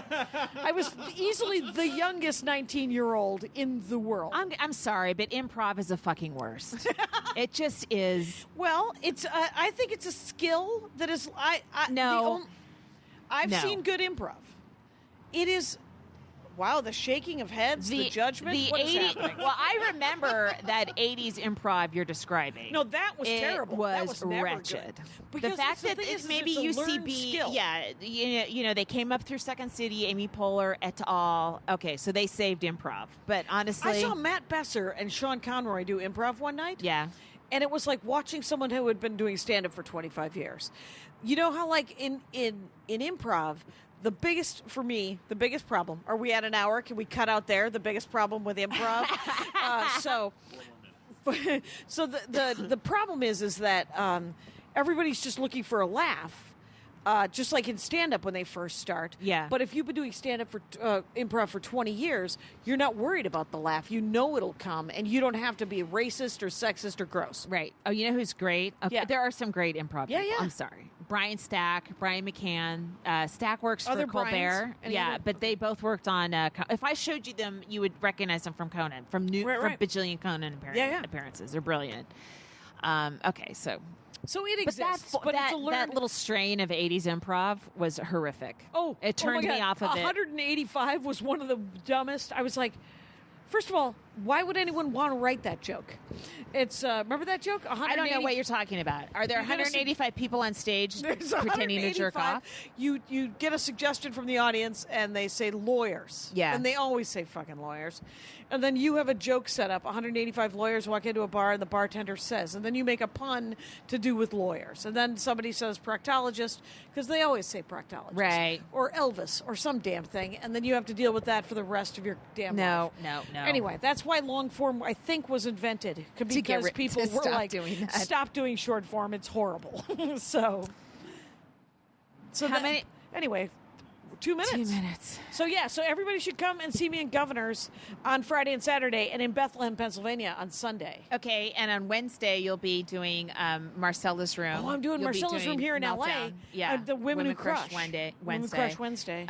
I was easily the youngest 19-year-old in the world. I'm sorry, but improv is the fucking worst. It just is. Well, it's. I think it's a skill that is. No. I've No. seen good improv. It is. Wow, the shaking of heads, the judgment. The What is 80s. happening? Well, I remember that 80s improv you're describing. No, that was It terrible. Was That was never wretched. good. The Because fact the that thing it's is, maybe it's a learned UCB, skill. yeah, you know, they came up through Second City, Amy Poehler et al. Okay, so they saved improv, but honestly, I saw Matt Besser and Sean Conroy do improv one night. yeah, And it was like watching someone who had been doing stand-up for 25 years. You know how, like, in improv, the biggest problem, are we at an hour? Can we cut out there the biggest problem with improv? So the problem is that everybody's just looking for a laugh. Just like in stand-up when they first start. Yeah. But if you've been doing stand-up for improv for 20 years, you're not worried about the laugh. You know it'll come, and you don't have to be racist or sexist or gross. Right. Oh, you know who's great? Okay, Yeah. There are some great improv Yeah, people. yeah. I'm sorry. Brian Stack, Brian McCann. Stack works Other for Colbert. Bryans? Any Yeah, other- but they both worked on... if I showed you them, you would recognize them from Conan, from Right. bajillion Conan Yeah. appearances. They're brilliant. Okay, so... So it But exists, that, but that, it's a learned... that little strain of 80s improv was horrific. It turned my me God. off of it. 185 was one of the dumbest. I was like, first of all, why would anyone want to write that joke? It's remember that joke? I don't know what you're talking about. Are there You're gonna 185 people on stage There's pretending to jerk 185. off? You get a suggestion from the audience, and they say lawyers. Yeah. And they always say fucking lawyers. And then you have a joke set up. 185 lawyers walk into a bar, and the bartender says, and then you make a pun to do with lawyers. And then somebody says proctologist, because they always say proctologist. Right. Or Elvis, or some damn thing. And then you have to deal with that for the rest of your damn life. No. Anyway, that's why long form, I think, was invented. Because people to were stop like, doing that. stop doing short form. It's horrible. so How that- many- Anyway, 2 minutes. 2 minutes. So everybody should come and see me in Governors on Friday and Saturday, and in Bethlehem, Pennsylvania on Sunday. Okay, and on Wednesday you'll be doing Marcella's Room. Oh, I'm doing You'll be Marcella's doing Room here in LA. Meltdown. Yeah, The Women Who Crush. Wednesday. Women Who Crush Wednesday.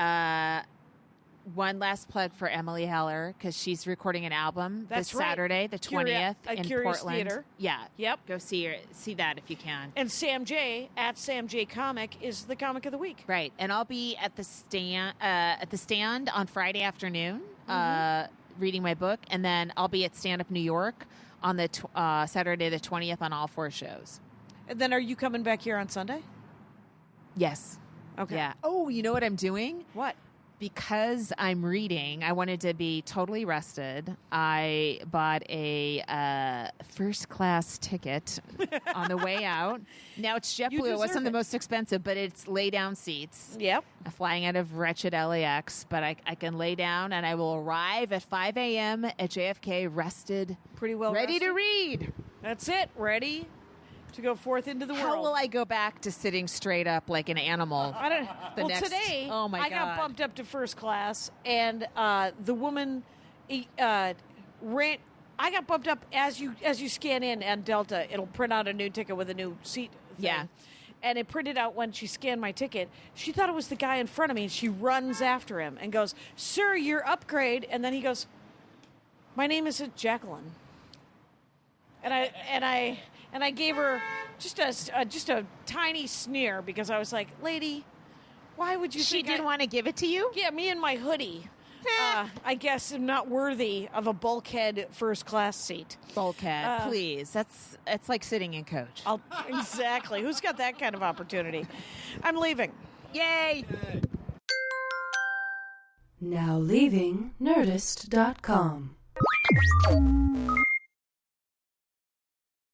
One last plug for Emily Heller because she's recording an album That's this right. Saturday, the 20th at in Curious Portland. Theater. Yeah. Yep. Go see that if you can. And Sam J at Sam J Comic is the comic of the week. Right, and I'll be at the stand on Friday afternoon, reading my book, and then I'll be at Stand Up New York on the Saturday the 20th on all 4 shows. And then are you coming back here on Sunday? Yes. Okay. Yeah. Oh, you know what I'm doing? What? Because I'm reading, I wanted to be totally rested. I bought a first class ticket on the way out. Now it's JetBlue. It deserve wasn't the it. most expensive, but it's lay down seats. Yep. I'm flying out of wretched LAX, but I can lay down and I will arrive at 5 a.m. at JFK rested, Pretty well ready to rested? read. That's it. Ready to go forth into the world. How will I go back to sitting straight up like an animal? I don't. Well, next- today, oh my I got God. bumped up to first class, and the woman ran. I got bumped up as you scan in on Delta. It'll print out a new ticket with a new seat. Thing. Yeah. And it printed out when she scanned my ticket. She thought it was the guy in front of me, and she runs after him and goes, "Sir, your upgrade." And then he goes, "My name is Jacqueline." And I gave her just a tiny sneer because I was like, "Lady, why would you?" She think didn't want to give it to you? Yeah, me and my hoodie. I guess I'm not worthy of a bulkhead first class seat. Bulkhead, please. It's like sitting in coach. Exactly. Who's got that kind of opportunity? I'm leaving. Yay! Now leaving Nerdist.com.